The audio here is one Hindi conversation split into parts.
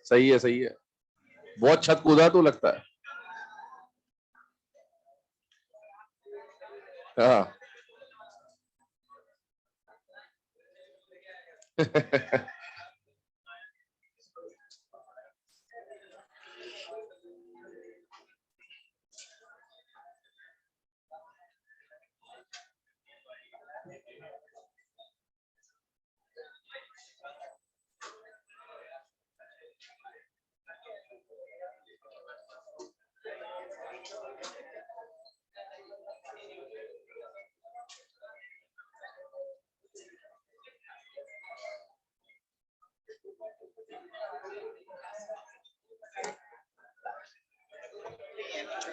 सही है, सही है। बहुत छत कूदा तो लगता है। हाँ।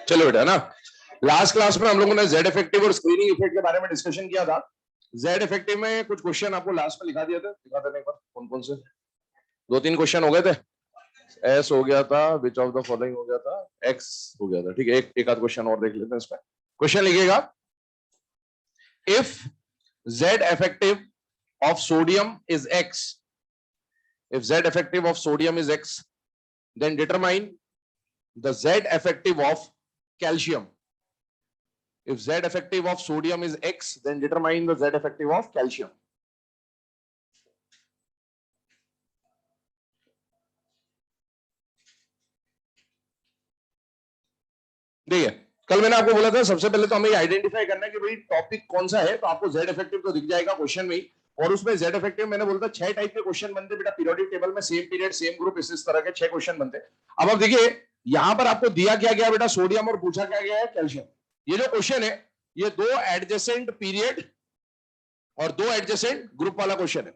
चलो बेटा ना, लास्ट क्लास में हम लोगों ने जेड इफेक्टिव और स्क्रीनिंग इफेक्ट के बारे में डिस्कशन किया था। जेड इफेक्टिव में कुछ क्वेश्चन आपको लास्ट में लिखा दिए थे, दिखा देने एक बार कौन कौन से। 2-3 क्वेश्चन हो गए थे। एस हो गया था, विच ऑफ द फॉलोइंग हो गया था, एक्स हो गया था। ठीक है, एक आध क्वेश्चन और देख लेते हैं इसमें। क्वेश्चन लिखिएगा, if Z effective of sodium is x, if Z effective of sodium is X, then determine the Z effective of calcium. If Z effective of sodium is X, then determine the Z effective of calcium. देखिए, कल मैंने आपको बोला था सबसे पहले तो हमें आइडेंटिफाई करना है कि भाई टॉपिक कौन सा है। तो आपको Z effective तो दिख जाएगा क्वेश्चन में ही, और उसमें Z effective मैंने बोला था 6 टाइप के क्वेश्चन बनते बेटा पीरियोडिक टेबल में, सेम पीरियड सेम ग्रुप, इस तरह के 6 क्वेश्चन बनते। अब आप देखिए यहां पर आपको दिया क्या गया बेटा, सोडियम, और पूछा क्या गया है, कैल्शियम। ये जो क्वेश्चन है ये 2 एडजेसेंट पीरियड और 2 एडजेसेंट ग्रुप वाला क्वेश्चन है।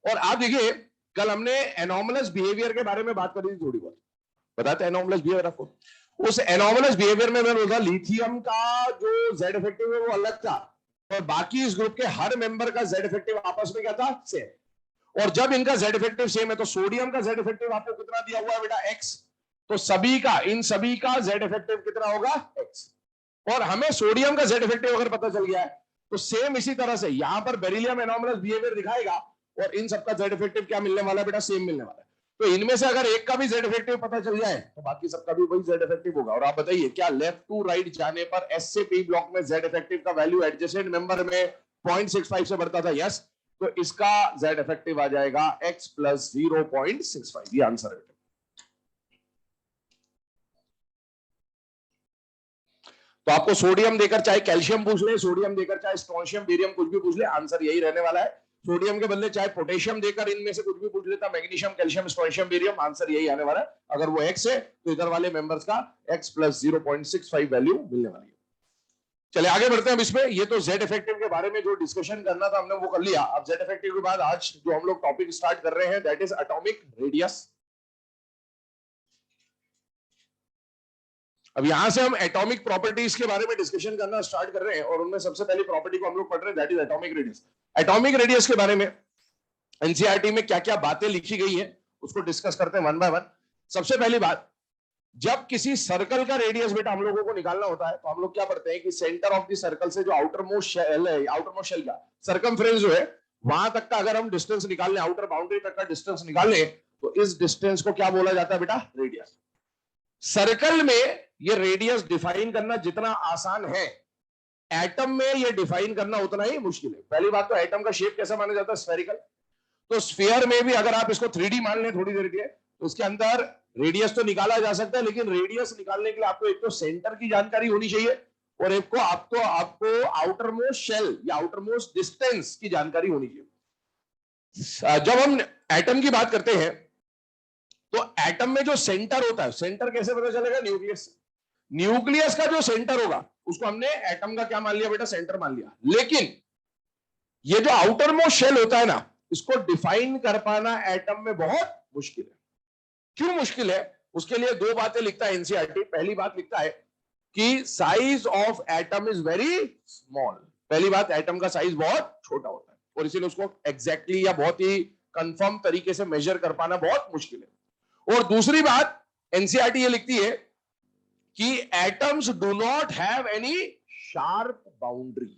और आप देखिए कल हमने एनोमलस बिहेवियर के बारे में बात करी थी थोड़ी बहुत, बताते एनोमलस बिहेवियर आपको। उस एनोमलस बिहेवियर में मैंने बोला लिथियम का जो जेड इफेक्टिव है वो अलग था, और बाकी इस ग्रुप के हर मेंबर का जेड इफेक्टिव आपस में क्या था, सेम। और जब इनका जेड इफेक्टिव सेम है तो सोडियम का जेड इफेक्टिव आपको कितना दिया हुआ है बेटा, एक्स। तो सभी का, इन सभी का जेड इफेक्टिव कितना होगा, एक्स। और हमें सोडियम का जेड इफेक्टिव अगर पता चल गया है तो सेम इसी तरह से यहां पर बेरिलियम एनोमलस बिहेवियर दिखाएगा, और इन सबका जेड इफेक्टिव क्या मिलने वाला है बेटा, सेम मिलने वाला है। तो इनमें से अगर एक का भी जेड इफेक्टिव पता चल जाए तो बाकी सबका भी वही जेड इफेक्टिव होगा। और आप बताइए क्या लेफ्ट टू राइट जाने पर एस से पी ब्लॉक में जेड इफेक्टिव का वैल्यू एडजेसेंट मेंबर में 0.65 से बढ़ता था, यस। तो इसका जेड इफेक्टिव आ जाएगा x प्लस 0.65, ये आंसर है। तो आपको सोडियम देकर चाहे कैल्शियम पूछ ले, सोडियम देकर चाहे स्ट्रोंशियम बेरियम कुछ भी पूछ ले, आंसर यही रहने वाला है। सोडियम के बदले चाहे पोटेशियम देकर इनमें से कुछ भी पूछ लेता, magnesium, calcium, strontium, barium, answer यही आने वाला है। अगर वो एक्स है तो इधर वाले मेंबर्स का x प्लस 0.65 वैल्यू मिलने वाली है। चले आगे बढ़ते हैं अब इसमें। ये तो जेड इफेक्टिव के बारे में जो डिस्कशन करना था हमने वो कर लिया। अब जेड इफेक्टिव के बाद आज जो हम लोग टॉपिक स्टार्ट कर रहे हैं दैट इज एटॉमिक रेडियस। अब यहां से हम एटॉमिक प्रॉपर्टीज के बारे में डिस्कशन करना स्टार्ट कर रहे हैं, और उनमें सबसे पहली प्रॉपर्टी को हम लोग पढ़ रहे हैं that is atomic radius. Atomic radius के बारे में एनसीईआरटी में क्या क्या बातें लिखी गई है उसको डिस्कस करते हैं वन बाय वन। सबसे पहली बात, जब किसी सर्कल का रेडियस बेटा हम लोगों को निकालना होता है तो हम लोग क्या पढ़ते हैं कि सेंटर ऑफ द सर्कल से जो आउटर मोस्ट शेल है, आउटर मोस्ट शेल का सर्कमफ्रेंस जो है वहां तक का अगर हम डिस्टेंस निकाल लें, आउटर बाउंड्री तक का डिस्टेंस निकाल लें, तो इस डिस्टेंस को क्या बोला जाता है बेटा, रेडियस। सर्कल में ये रेडियस डिफाइन करना जितना आसान है, एटम में ये डिफाइन करना उतना ही मुश्किल है। पहली बात तो एटम का शेप कैसा माना जाता है, स्फेरिकल। तो स्फीयर में भी अगर आप इसको 3D मान लें थोड़ी देर के लिए, तो उसके अंदर रेडियस तो निकाला जा सकता है, लेकिन रेडियस निकालने के लिए आपको एक तो सेंटर की जानकारी होनी चाहिए, और एक को आपको आउटर मोस्ट शेल या आउटर मोस्ट डिस्टेंस की जानकारी होनी चाहिए। जब हम एटम की बात करते हैं तो एटम में जो सेंटर होता है, सेंटर कैसे पता चलेगा, न्यूक्लियस। न्यूक्लियस का जो सेंटर होगा उसको हमने एटम का क्या मान लिया बेटा, सेंटर मान लिया। लेकिन ये जो आउटर मोस्ट शेल होता है ना, इसको डिफाइन कर पाना एटम में बहुत मुश्किल है। क्यों मुश्किल है, उसके लिए 2 बातें लिखता है एनसीईआरटी। पहली बात लिखता है कि size of atom is very small. पहली बात, एटम का साइज बहुत छोटा होता है, और इसीलिए उसको एग्जैक्टली या बहुत ही कंफर्म तरीके से मेजर कर पाना बहुत मुश्किल है। और दूसरी बात एनसीईआरटी ये लिखती है कि atoms do not have any sharp boundary.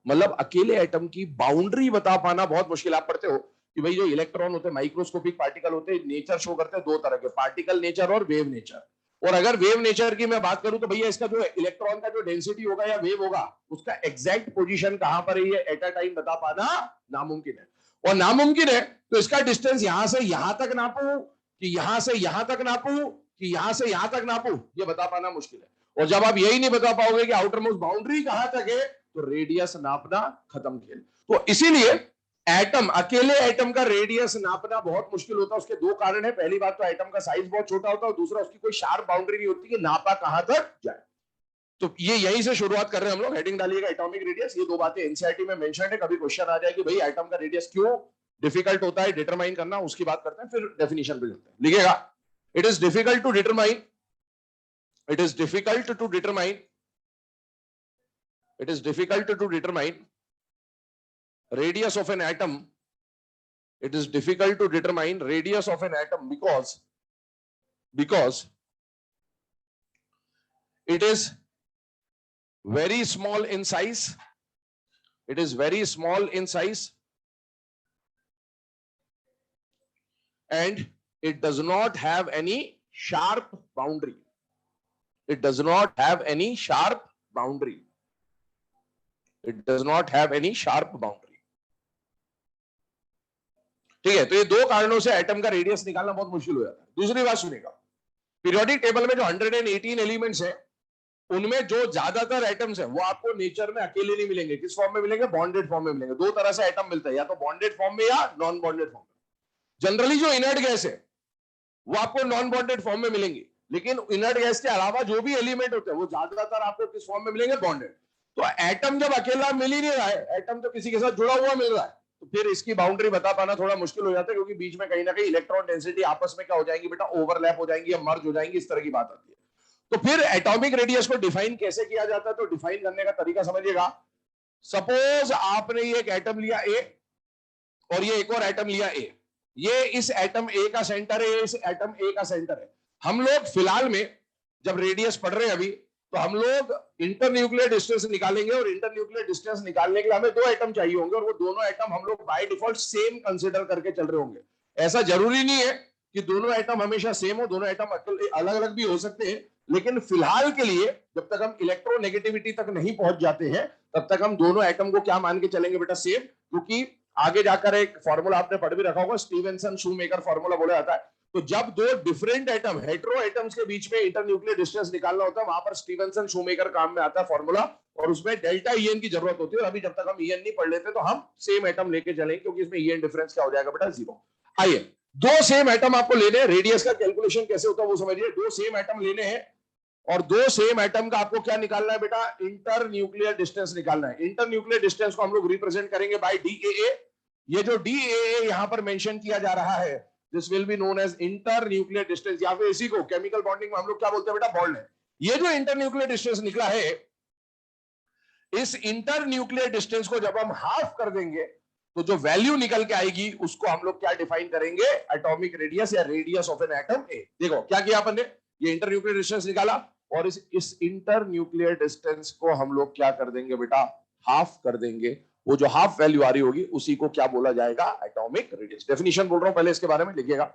मतलब अकेले एटम की बाउंड्री बता पाना बहुत मुश्किल। आप पढ़ते हो कि भाई जो इलेक्ट्रॉन होते हैं माइक्रोस्कोपिक पार्टिकल होते हैं, नेचर शो करते हैं दो तरह के, पार्टिकल नेचर और वेव नेचर। और अगर वेव नेचर की मैं बात करूं तो भैया इसका जो इलेक्ट्रॉन का जो डेंसिटी होगा या वेव होगा उसका एग्जैक्ट पोजीशन कहां पर है ये एट अ टाइम बता पाना नामुमकिन है। और नामुमकिन है तो इसका डिस्टेंस यहां से यहां तक नापू कि यहां से यहां तक नापू कि यहां से यहां तक नापू, ये बता पाना मुश्किल है। और जब आप यही नहीं बता पाओगे कि आउटर मोस्ट बाउंड्री कहां तक है तो रेडियस नापना खत्म खेल। तो इसीलिए एटम, अकेले एटम का रेडियस नापना बहुत मुश्किल होता है। उसके दो कारण है, पहली बात तो एटम का साइज बहुत छोटा होता है और दूसरा उसकी कोई शार्प बाउंड्री नहीं होती कि नापा कहां तक जाए। तो ये यहीं से शुरुआत कर रहे हैं हम लोग। हेडिंग डालिएगा एटॉमिक रेडियस। ये दो बातें एनसीईआरटी में मेंशन है, कभी क्वेश्चन आ जाए कि भाई एटम का रेडियस क्यों डिफिकल्ट होता है डिटरमाइन करना, उसकी बात करते हैं, फिर डेफिनेशन पे चलते हैं। लिखिएगा, it is difficult to determine, it is difficult to determine, it is difficult to determine radius of an atom, it is difficult to determine radius of an atom because it is very small in size, it is very small in size and it does not have any sharp boundary, it does not have any sharp boundary, it does not have any sharp boundary। ठीक है, तो ये दो कारणों से एटम का रेडियस निकालना बहुत मुश्किल हो जाता है। दूसरी बात सुनिएगा, पीरियोडिक टेबल में जो 118 एलिमेंट्स हैं उनमें जो ज्यादातर एटम्स हैं वो आपको नेचर में अकेले नहीं मिलेंगे। किस फॉर्म में मिलेंगे? बॉन्डेड फॉर्म में मिलेंगे। दो तरह से एटम मिलता है, या तो बॉन्डेड फॉर्म में या नॉन बॉन्डेड फॉर्म में। जनरली जो इनर्ट गैस है वो आपको नॉन बॉन्डेड फॉर्म में मिलेंगी, लेकिन इनर्ट गैस के अलावा जो भी एलिमेंट होते हैं वो ज्यादातर आपको किस फॉर्म में मिलेंगे? बॉन्डेड। तो एटम जब अकेला मिल ही नहीं रहा है, एटम तो किसी के साथ जुड़ा हुआ मिल रहा है, तो फिर इसकी बाउंड्री बता पाना थोड़ा मुश्किल हो जाता है, क्योंकि बीच में कहीं ना कहीं इलेक्ट्रॉन डेंसिटी आपस में क्या हो जाएंगी बेटा? ओवरलैप हो जाएंगी या मर्ज हो जाएंगी, इस तरह की बात आती है। तो फिर एटॉमिक रेडियस को डिफाइन कैसे किया जाता है? तो डिफाइन करने का तरीका समझिएगा। सपोज आपने ये एक एटम लिया ए और ये एक और एटम लिया ए, ये इस एटम ए का सेंटर है, इस एटम ए का सेंटर है। हम लोग फिलहाल में जब रेडियस पढ़ रहे हैं अभी, तो हम लोग इंटरन्यूक्लियर डिस्टेंस निकालेंगे और इंटरन्यूक्लियर डिस्टेंस निकालने के लिए हमें दो एटम चाहिए होंगे और वो दोनों एटम हम लोग बाय डिफॉल्ट सेम कंसीडर करके चल रहे होंगे। ऐसा जरूरी नहीं है कि दोनों एटम हमेशा सेम हो, दोनों एटम अलग अलग भी हो सकते हैं, लेकिन फिलहाल के लिए जब तक हम इलेक्ट्रोनेगेटिविटी तक नहीं पहुंच जाते हैं तब तक हम दोनों एटम को क्या मान के चलेंगे बेटा? सेम। क्योंकि आगे जाकर एक फॉर्मूला आपने पढ़ भी रखा होगा, स्टीवेंसन शूमेकर फॉर्मूला बोला जाता है। तो जब दो डिफरेंट एटम, हेटेरो एटम्स के बीच में इंटरन्यूक्लियर डिस्टेंस निकालना होता है, वहां पर स्टीवेंसन शूमेकर काम में आता है फॉर्मूला, और उसमें डेल्टा ईएन की जरूरत होती है। और अभी जब तक हम ईएन नहीं पढ़ लेते तो हम सेम एटम लेके चलेंगे, क्योंकि इसमें ईएन डिफरेंस क्या हो जाएगा बेटा? 0। आइए, दो सेम एटम आपको लेने हैं, रेडियस का कैलकुलेशन कैसे होता है वो समझिए। दो सेम एटम लेने हैं और दो सेम एटम का आपको क्या निकालना है बेटा? इंटर न्यूक्लियर डिस्टेंस निकालना है। इंटर न्यूक्लियर डिस्टेंस को हम लोग रिप्रेजेंट करेंगे बाय DAA। ये जो DAA यहां पर मेंशन किया जा रहा है, this will be known as inter nuclear distance, या फिर इसी को केमिकल बॉन्डिंग में हम लोग क्या बोलते हैं बेटा? बॉन्ड है। ये जो इंटर न्यूक्लियर डिस्टेंस निकला है, इस इंटर न्यूक्लियर डिस्टेंस को जब हम हाफ कर देंगे तो जो वैल्यू निकल के आएगी उसको हम लोग क्या डिफाइन करेंगे? एटॉमिक रेडियस या radius of an atom A. देखो क्या किया अपन ने, ये इंटर न्यूक्लियर डिस्टेंस निकाला और इस इंटर न्यूक्लियर डिस्टेंस को हम लोग क्या कर देंगे बेटा? हाफ कर देंगे। वो जो हाफ वैल्यू आ रही होगी उसी को क्या बोला जाएगा? Atomic radius. डेफिनेशन बोल रहा हूं, पहले इसके बारे में लिखिएगा।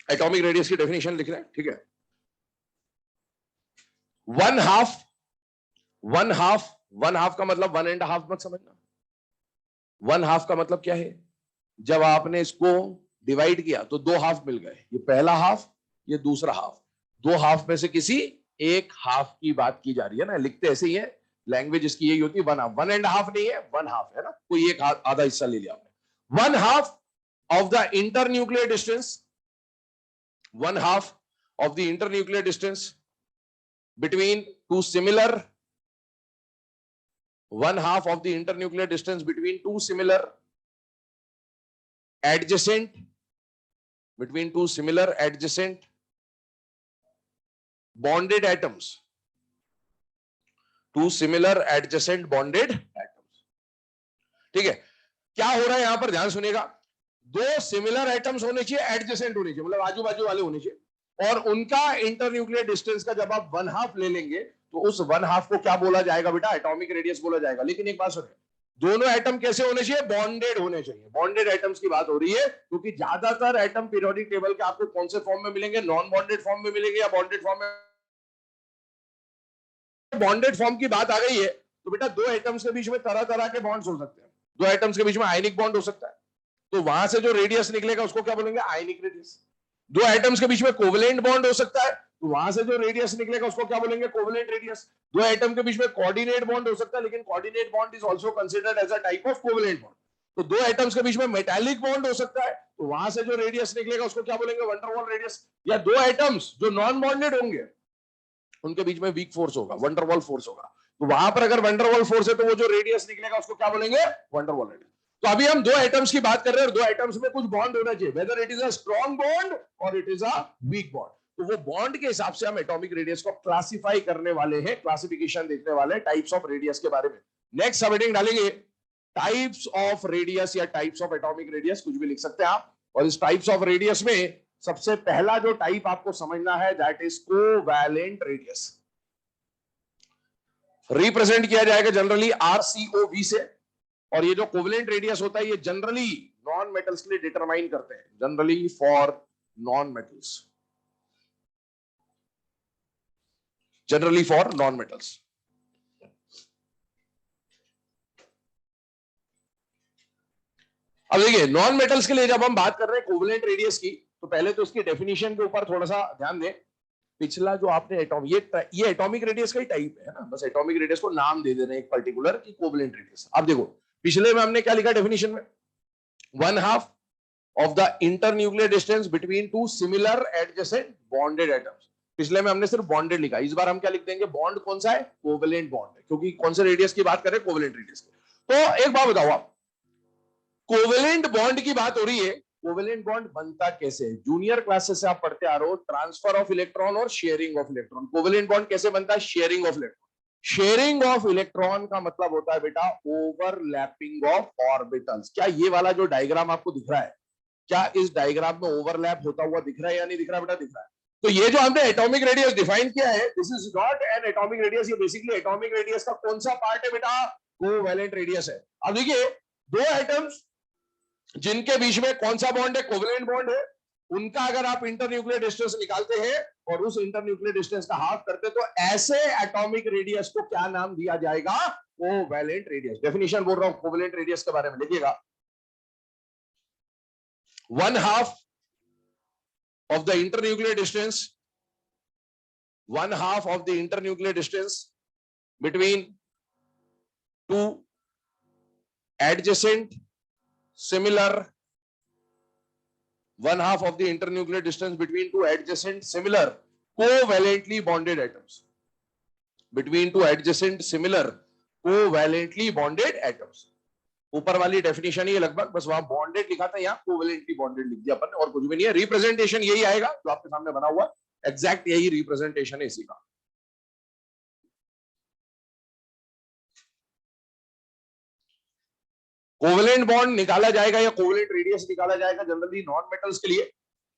एटॉमिक रेडियस की डेफिनेशन लिख रहे हैं, ठीक है? वन हाफ का मतलब 1.5 मत समझना। 1/2 का मतलब क्या है? जब आपने इसको डिवाइड किया तो दो हाफ मिल गए, ये पहला हाफ, ये दूसरा हाफ। दो हाफ में से किसी एक हाफ की बात की जा रही है ना, लिखते ऐसे ही है, लैंग्वेज इसकी यही होती है। 1/2 नहीं है, 1/2 है ना, कोई एक आधा हिस्सा ले लिया आपने। 1/2 of the internuclear distance, 1/2 of the internuclear distance between two similar, 1/2 of the internuclear distance between two similar adjacent bonded atoms, two similar adjacent bonded atoms। ठीक है, क्या हो रहा है यहां पर? ध्यान सुनिएगा। दो सिमिलर एटम्स होने चाहिए, एडजेसेंट होने चाहिए, मतलब आजू बाजू वाले होने चाहिए, और उनका इंटरन्यूक्लियर डिस्टेंस का जब आप 1/2 ले लेंगे तो उस 1/2 को क्या बोला जाएगा बेटा? एटॉमिक रेडियस बोला जाएगा। लेकिन एक बात सुनिए, दोनों एटम कैसे होने चाहिए? बॉन्डेड होने चाहिए। बॉन्डेड एटम्स की बात हो रही है, क्योंकि ज्यादातर एटम पीरियोडिक टेबल के आपको कौन से फॉर्म में मिलेंगे? नॉन बॉन्डेड फॉर्म में मिलेंगे या बॉन्डेड फॉर्म में? बॉन्डेड फॉर्म की बात आ गई है तो बेटा दो एटम्स के बीच में तरह तरह के बॉन्ड्स हो सकते हैं। दो एटम्स के बीच में आयनिक बॉन्ड हो सकता है, तो वहां से जो रेडियस निकलेगा उसको क्या बोलेंगे? Ionic radius. दो एटम्स के बीच में कोवेलेंट बॉन्ड हो सकता है, तो वहां से जो रेडियस निकलेगा उसको क्या बोलेंगे? Covalent radius. दो एटम के बीच में कोऑर्डिनेट बॉन्ड हो सकता है, लेकिन coordinate bond is also considered as a type of covalent bond. तो दो एटम्स के बीच में मेटालिक बॉन्ड हो सकता है, तो वहां से जो रेडियस निकलेगा उसको क्या बोलेंगे? वैन डर वाल रेडियस। या दो एटम्स जो नॉन बॉन्डेड होंगे उनके बीच में वीक फोर्स होगा, वैन डर वाल फोर्स होगा, तो वहां पर अगर वैन डर वाल फोर्स है तो वो जो रेडियस निकलेगा उसको क्या बोलेंगे? वैन डर वाल रेडियस। तो अभी हम दो एटम्स की बात कर रहे हैं और दो एटम्स में कुछ बॉन्ड होना चाहिए, whether it is a strong bond और it is a weak bond. तो वो बॉन्ड के हिसाब से हम एटॉमिक रेडियस को क्लासिफाई करने वाले हैं, क्लासिफिकेशन देखने वाले हैं टाइप्स ऑफ रेडियस के बारे में। नेक्स्ट सब हेडिंग डालेंगे टाइप्स ऑफ रेडियस या टाइप्स ऑफ एटॉमिक रेडियस, कुछ भी लिख सकते हैं आप। और इस टाइप्स ऑफ रेडियस में सबसे पहला जो टाइप आपको समझना है that is covalent radius. Represent किया जाएगा जनरली RCOV से, और ये जो कोवेलेंट रेडियस होता है ये जनरली नॉन मेटल्स के लिए डिटरमाइन करते हैं, generally for non metals, generally for non metals. अब देखिए नॉन मेटल्स के लिए जब हम बात कर रहे हैं कोवेलेंट रेडियस की, तो पहले तो इसकी डेफिनेशन के ऊपर थोड़ा सा ध्यान दें। पिछला जो आपने ये एटॉमिक रेडियस का ही टाइप है ना, बस एटॉमिक रेडियस को नाम दे दे रहे हैं एक पर्टिकुलर की कोवेलेंट रेडियस। अब देखो पिछले में हमने क्या लिखा डेफिनेशन में? 1/2 of the internuclear distance between two similar adjacent bonded atoms। पिछले में हमने सिर्फ बॉन्डेड लिखा, इस बार हम क्या लिख देंगे? बॉन्ड कौन सा है? कोवेलेंट बॉन्ड है, क्योंकि कौन से रेडियस की बात कर रहे हैं? कोवेलेंट रेडियस की। तो एक बात बताओ आप, कोवेलेंट बॉन्ड की बात हो रही है, कोवेलेंट बॉन्ड बनता कैसे है? जूनियर क्लासेस से आप पढ़ते आ रहे हो, ट्रांसफर ऑफ इलेक्ट्रॉन और sharing of electron. Covalent bond कैसे बनता है? Sharing of electron. Sharing of electron का मतलब होता है बेटा ओवरलैपिंग ऑफ ऑर्बिटल्स। क्या ये वाला जो डायग्राम आपको दिख रहा है, क्या इस डायग्राम में ओवरलैप होता हुआ दिख रहा है या नहीं दिख रहा? बेटा दिख रहा है। तो ये जो हमने एटॉमिक रेडियस डिफाइन किया है, this is not an atomic radius, ये बेसिकली एटॉमिक रेडियस का कौन सा पार्ट है बेटा? कोवैलेंट रेडियस है। अब देखिए दो एटम्स जिनके बीच में कौन सा बॉन्ड है? कोवैलेंट बॉन्ड है। उनका अगर आप इंटरन्यूक्लियर डिस्टेंस निकालते हैं और उस इंटरन्यूक्लियर डिस्टेंस का हाफ करते तो ऐसे एटॉमिक रेडियस को क्या नाम दिया जाएगा? Covalent radius. डेफिनेशन बोल रहा हूं कोवैलेंट रेडियस के बारे में, लिखिएगा 1/2 of the internuclear distance, 1/2 of the internuclear distance between two adjacent similar, 1/2 of the internuclear distance between two adjacent similar covalently bonded atoms, between two adjacent similar covalently bonded atoms। ऊपर वाली डेफिनेशन ही लगभग, बस वहां बॉन्डेड लिखा था, यहाँ कोवेलेंटली बॉन्डेड लिख दिया अपन ने, और कुछ भी नहीं है। रिप्रेजेंटेशन यही आएगा जो आपके सामने बना हुआ, एग्जैक्ट यही रिप्रेजेंटेशन है इसी का। कोवेलेंट बॉन्ड निकाला जाएगा या कोवेलेंट रेडियस निकाला जाएगा जनरली नॉन मेटल्स के लिए।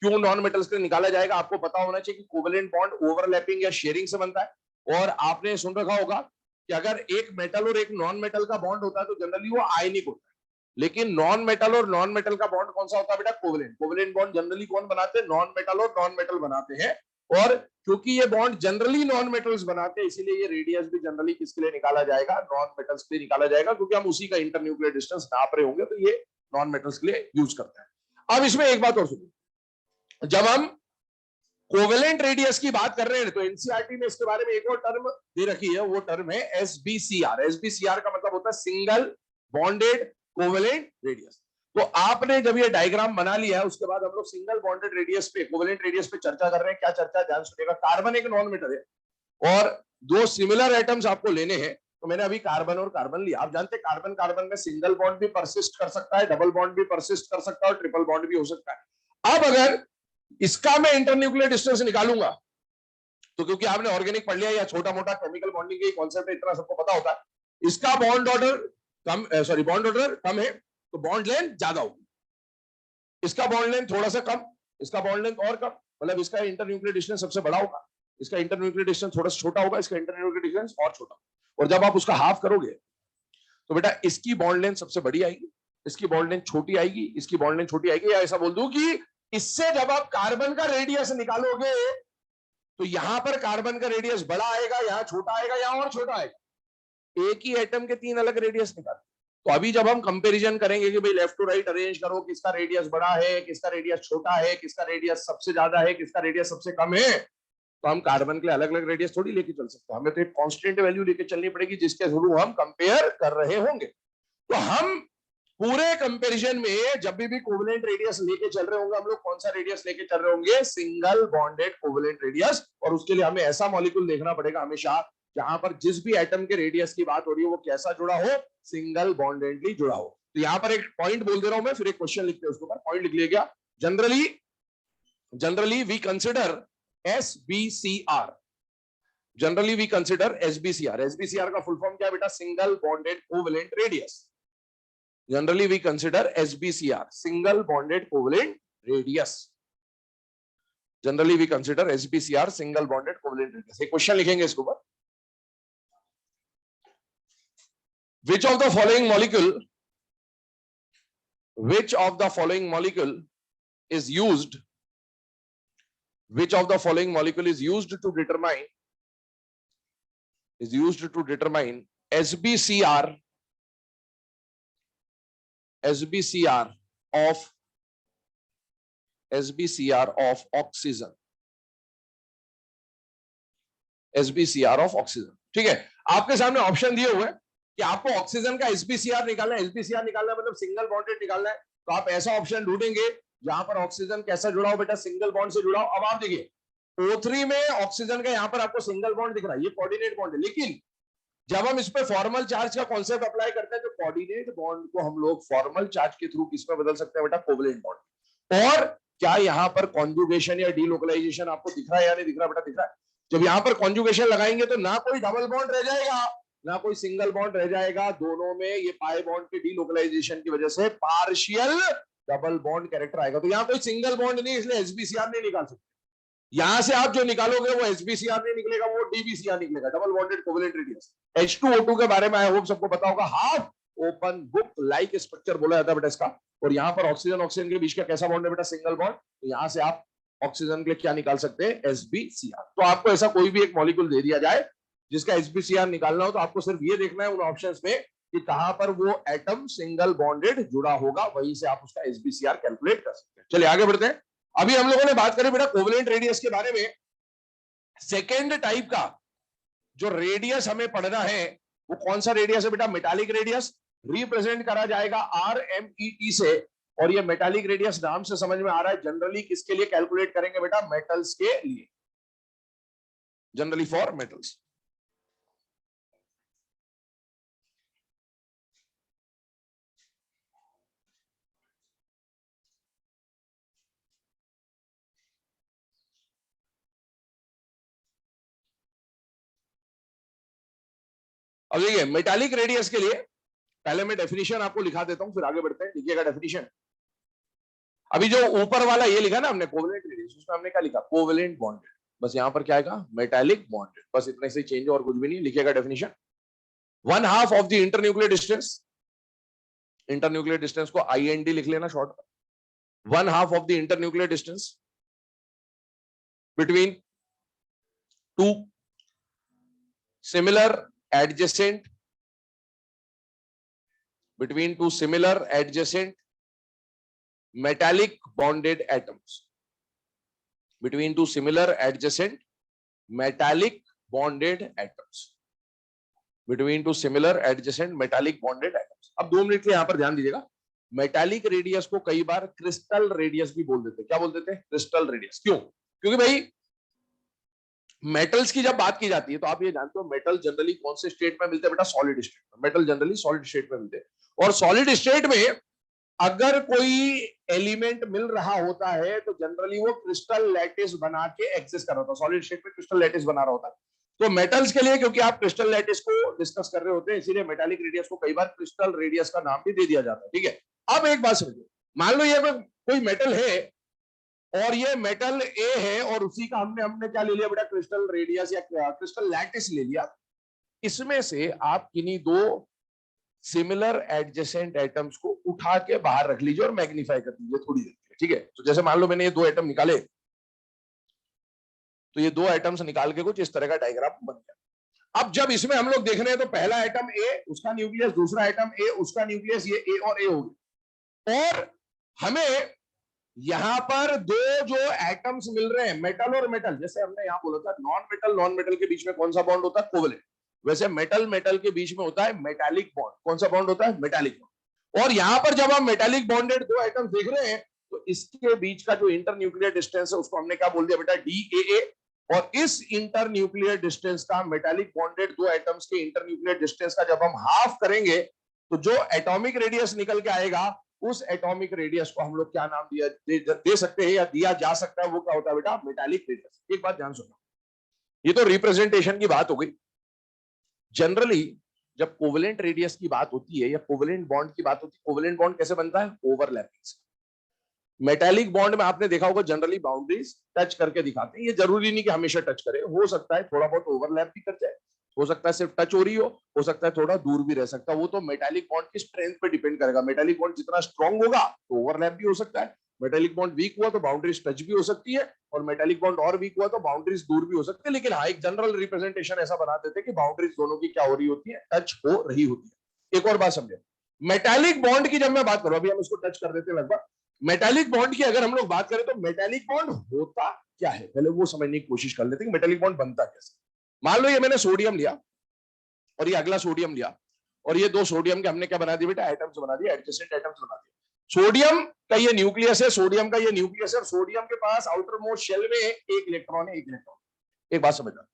क्यों नॉन मेटल्स के लिए निकाला जाएगा? आपको पता होना चाहिए कि कोवेलेंट बॉन्ड ओवरलैपिंग या शेयरिंग से बनता है, और आपने सुन रखा होगा कि अगर एक मेटल और एक नॉन मेटल का बॉन्ड होता है तो जनरली वो आयनिक होता है। लेकिन नॉन मेटल और नॉन मेटल का बॉन्ड कौन सा होता है बेटा? कोवेलेंट। कोवेलेंट बॉन्ड जनरली कौन बनाते हैं? नॉन मेटल और नॉन मेटल बनाते हैं। और क्योंकि ये बॉन्ड जनरली नॉन मेटल्स बनाते हैं, इसीलिए ये रेडियस भी जनरली किसके लिए निकाला जाएगा? नॉन मेटल्स के लिए निकाला जाएगा, क्योंकि हम उसी का इंटरन्यूक्लियर डिस्टेंस नाप रहे होंगे, तो ये नॉन मेटल्स के लिए यूज करते हैं। अब इसमें एक बात और सुनिए, जब हम कोवेलेंट रेडियस की बात कर रहे हैं तो एनसीईआरटी में इसके बारे में एक और टर्म दे रखी है, वो टर्म है SBCR। SBCR का मतलब होता है सिंगल बॉन्डेड कोवेलेंट रेडियस। तो आपने जब ये डायग्राम बना लिया है उसके बाद हम लोग सिंगल बॉन्डेड रेडियस पे, कोवेलेंट रेडियस पे चर्चा कर रहे हैं। क्या चर्चा? ध्यान सुनिएगा। कार्बन एक नॉन मेटल है और दो सिमिलर एटम्स आपको लेने हैं, तो मैंने अभी कार्बन और कार्बन लिया। आप जानते हैं कार्बन कार्बन में सिंगल बॉन्ड भी परसिस्ट कर सकता है, डबल बॉन्ड भी परसिस्ट कर सकता है और ट्रिपल बॉन्ड भी हो सकता है। अब अगर इसका मैं इंटरन्यूक्लियर डिस्टेंस निकालूंगा तो, क्योंकि आपने ऑर्गेनिक पढ़ लिया या छोटा मोटा केमिकल बॉन्डिंग के कॉन्सेप्ट है, इतना सबको पता होता है, इसका बॉन्ड ऑर्डर कम, सॉरी बॉन्ड ऑर्डर कम है तो बॉन्ड लेंथ ज्यादा होगी, इसका बॉन्ड लेंथ थोड़ा सा कम, इसका बॉन्ड लेंथ और कम, मतलब इसका इंटरन्यूक्लियर डिस्टेंस सबसे बड़ा होगा। इसका इंटरन्यूक्लियर डिस्टेंस थोड़ा सा छोटा होगा, इसका इंटरन्यूक्लियर डिस्टेंस और छोटा, और जब आप उसका हाफ करोगे तो बेटा इसकी बॉन्ड लेंथ सबसे बड़ी आएगी, इसकी बॉन्ड लेंथ छोटी आएगी, इसकी बॉन्ड लेंथ छोटी आएगी। या ऐसा बोल दूं कि इससे जब आप कार्बन का रेडियस निकालोगे तो यहां पर कार्बन का रेडियस बड़ा आएगा, यहां छोटा आएगा, यहां और छोटा आएगा। एक ही एटम के 3 अलग रेडियस निकाल। तो अभी जब हम कंपैरिजन करेंगे कि भाई लेफ्ट टू राइट अरेंज करो, किसका रेडियस बड़ा है, किसका रेडियस छोटा है, किसका रेडियस सबसे ज्यादा है, किसका रेडियस सबसे कम है, तो हम कार्बन के लिए अलग अलग रेडियस थोड़ी लेके चल सकते हैं। हमें तो एक कांस्टेंट वैल्यू लेके चलनी पड़ेगी जिसके थ्रू हम कंपेयर कर रहे होंगे। तो हम पूरे कंपैरिजन में जब भी कोवेलेंट रेडियस लेके चल रहे होंगे, हम लोग कौन सा रेडियस लेके चल रहे होंगे? Single bonded covalent radius. और उसके लिए हमें ऐसा मॉलिक्यूल देखना पड़ेगा हमेशा जहां पर जिस भी एटम के रेडियस की बात हो रही है वो कैसा जुड़ा हो? सिंगल बॉन्डेडली जुड़ा हो। तो यहां पर एक पॉइंट बोल दे रहा हूं मैं, फिर एक क्वेश्चन लिखते हैं उसके ऊपर। पॉइंट लिख लिया गया। Generally we consider SBCR। Generally we consider SBCR। SBCR का फुल फॉर्म क्या है बेटा? Single bonded covalent radius. Generally we consider SBCR, single bonded covalent radius. Generally we consider SBCR, single bonded covalent radius. एक क्वेश्चन लिखेंगे इसके ऊपर। Which of the following molecule is used? Which of the following molecule is used to determine SBCR of oxygen? SBCR of oxygen। ठीक है, आपके सामने ऑप्शन दिए हुए हैं कि आपको ऑक्सीजन का SBCR निकालना है। SBCR निकालना मतलब सिंगल बॉन्डेड निकालना है। तो आप ऐसा ऑप्शन ढूंढेंगे जहां पर ऑक्सीजन कैसा जुड़ा हो बेटा? सिंगल बॉन्ड से जुड़ा हो। अब आप देखिए O3 में ऑक्सीजन का यहां पर आपको सिंगल बॉन्ड दिख रहा है, ये कोऑर्डिनेट बॉन्ड है। लेकिन जब हम इस पे फॉर्मल चार्ज का कॉन्सेप्ट अप्लाई करते हैं तो कोऑर्डिनेट बॉन्ड को हम लोग फॉर्मल चार्ज के थ्रू किस में बदल सकते हैं बेटा? Covalent bond. और क्या यहां पर कॉन्जुगेशन या डीलोकलाइजेशन आपको दिख रहा है या नहीं दिख रहा बेटा? दिख रहा है। जब यहां पर कॉन्जुगेशन लगाएंगे तो ना कोई डबल बॉन्ड रह जाएगा ना कोई सिंगल बॉन्ड रह जाएगा। दोनों में ये पाई बॉन्ड के डीलोकलाइजेशन की वजह से पार्शियल डबल बॉन्ड कैरेक्टर आएगा। तो यहां कोई सिंगल बॉन्ड नहीं, इसलिए SBCR नहीं निकाल सकते। यहां से आप जो निकालोगे वो SBCR नहीं निकलेगा, वो DBCR निकलेगा, double bonded covalent radius. H2O2 के बारे में आई होप सबको पता होगा, half open book like structure बोला जाता है बेटा इसका। और यहाँ पर ऑक्सीजन ऑक्सीजन के बीच का कैसा बॉन्ड है बेटा? Single bond. तो यहां से आप ऑक्सीजन के लिए क्या निकाल सकते हैं? SBCR। तो आपको ऐसा कोई भी एक मॉलिक्यूल दे दिया जाए जिसका SBCR निकालना हो तो आपको सिर्फ ये देखना है उन ऑप्शंस में कि कहां पर वो एटम सिंगल बॉन्डेड जुड़ा होगा, वहीं से आप उसका SBCR कैलकुलेट कर सकते हैं। चलिए आगे बढ़ते हैं। अभी हम लोगों ने बात करी बेटा कोवेलेंट रेडियस के बारे में। सेकेंड टाइप का जो रेडियस हमें पढ़ना है वो कौन सा रेडियस है बेटा? Metallic radius. रिप्रेजेंट करा जाएगा RMET से। और ये मेटालिक रेडियस नाम से समझ में आ रहा है जनरली किसके लिए कैलकुलेट करेंगे बेटा? मेटल्स के लिए, जनरली फॉर मेटल्स। अब देखिए मेटालिक रेडियस के लिए पहले मैं डेफिनेशन आपको लिखा देता हूं, फिर आगे बढ़ते हैं। लिखिएगा डेफिनेशन। अभी जो ऊपर वाला ये लिखा ना हमने कोवेलेंट रेडियस, उसमें हमने क्या लिखा? Covalent bonded. बस यहां पर क्या आएगा? Metallic bonded. बस इतने से चेंज और कुछ भी नहीं। लिखिएगा definition. 1/2 of the internuclear distance, internuclear distance को IND लिख लेना short. 1/2 of the internuclear distance between two similar adjacent metallic bonded atoms, between two similar adjacent metallic bonded atoms, between two similar adjacent metallic bonded atoms। अब 2 मिनट के यहां पर ध्यान दीजिएगा। मेटालिक रेडियस को कई बार क्रिस्टल रेडियस भी बोल देते हैं। क्या बोल देते हैं? Crystal radius. क्यों? क्योंकि भाई मेटल्स की जब बात की जाती है तो आप ये जानते हो मेटल जनरली कौन से स्टेट में मिलते हैं बेटा? सॉलिड स्टेट में। मेटल जनरली सॉलिड स्टेट में मिलते हैं। और सॉलिड स्टेट में अगर कोई एलिमेंट मिल रहा होता है तो जनरली वो क्रिस्टल लैटिस बना के एग्जिस्ट कर रहा होता है। सॉलिड स्टेट में क्रिस्टल लैटिस बना रहा होता है। तो मेटल्स के लिए क्योंकि आप क्रिस्टल लैटिस को डिस्कस कर रहे होते हैं, इसीलिए मेटालिक रेडियस को कई बार क्रिस्टल रेडियस का नाम भी दे दिया जाता है। ठीक है, अब एक बात समझिए। मान लो ये कोई मेटल है और ये मेटल ए है और उसी का हमने हमने क्या ले लिया बेटा, क्रिस्टल रेडियस या क्रिस्टल लैटिस ले लिया। इसमें से आप किन्हीं दो सिमिलर एडजेसेंट एटम्स को उठा के बाहर रख लीजिए और मैग्नीफाई कर दीजिए थोड़ी देर के लिए, ठीक है। तो जैसे मान लो मैंने ये दो एटम निकाले, तो ये दो एटम्स निकाल के कुछ इस तरह का डायग्राम बन गया। अब जब इसमें हम लोग देख रहे हैं तो पहला एटम ए, उसका न्यूक्लियस, दूसरा एटम ए, उसका न्यूक्लियस, ये ए और ए हो गया। और हमें यहां पर दो जो एटम्स मिल रहे हैं, मेटल और मेटल, जैसे हमने यहां बोला था नॉन मेटल के बीच में कौन सा बॉन्ड होता है, कोवलेंट। वैसे मेटल मेटल के बीच में होता है मेटालिक बॉन्ड। कौन सा बॉन्ड होता है, मेटालिक बॉन्ड। और यहां पर जब हम मेटालिक बॉन्डेड दो एटम्स देख रहे हैं तो इसके बीच का जो इंटर न्यूक्लियर डिस्टेंस है उसको हमने क्या बोल दिया बेटा, DAA। और इस इंटर न्यूक्लियर डिस्टेंस का, मेटालिक बॉन्डेड दो एटम्स के इंटर न्यूक्लियर डिस्टेंस का जब हम हाफ करेंगे तो जो एटॉमिक रेडियस निकल के आएगा, उस एटॉमिक रेडियस को हम लोग क्या नाम दे सकते हैं या दिया जा सकता है, वो क्या होता है बेटा, मेटालिक रेडियस। एक बात ध्यान सुनो, ये तो रिप्रेजेंटेशन की बात हो गई। जनरली जब कोवेलेंट रेडियस की बात होती है या कोवेलेंट बॉन्ड की बात होती है, कोवेलेंट बॉन्ड कैसे बनता है, ओवरलैपिंग से। मेटालिक बॉन्ड में आपने देखा होगा जनरली बाउंड्रीज टच करके दिखाते हैं। ये जरूरी नहीं कि हमेशा टच करे, हो सकता है थोड़ा बहुत ओवरलैप भी कर जाए, हो सकता है सिर्फ टच हो रही हो सकता है थोड़ा दूर भी रह सकता है। वो तो मेटालिक बॉन्ड की स्ट्रेंथ पे डिपेंड करेगा। मेटालिक बॉन्ड जितना स्ट्रांग होगा तो ओवरलैप भी हो सकता है, मेटालिक बॉन्ड वीक हुआ तो बाउंड्रीज टच भी हो सकती है, और मेटालिक बॉन्ड और वीक हुआ तो बाउंड्रीज दूर भी हो सकती है। लेकिन हाँ, एक जनरल रिप्रेजेंटेशन ऐसा बना देते हैं कि बाउंड्रीज दोनों की क्या हो रही होती है, टच हो रही होती है। एक और बात समझे, मेटालिक बॉन्ड की जब मैं बात करूं, अभी हम इसको टच कर देते हैं लगभग। मेटालिक बॉन्ड की अगर हम लोग बात करें तो मेटालिक बॉन्ड होता क्या है, पहले वो समझने की कोशिश कर लेते हैं कि मेटालिक बॉन्ड बनता कैसे। मान लो ये मैंने सोडियम लिया और ये अगला सोडियम लिया, और ये दो सोडियम के हमने क्या बना दिया बेटा, एटम्स बना दिए, एडजेसेंट एटम्स बना दिए। सोडियम का ये न्यूक्लियस है, सोडियम का ये न्यूक्लियस है, और सोडियम के पास आउटर मोस्ट शेल में एक इलेक्ट्रॉन है, एक इलेक्ट्रॉन। एक बात समझना,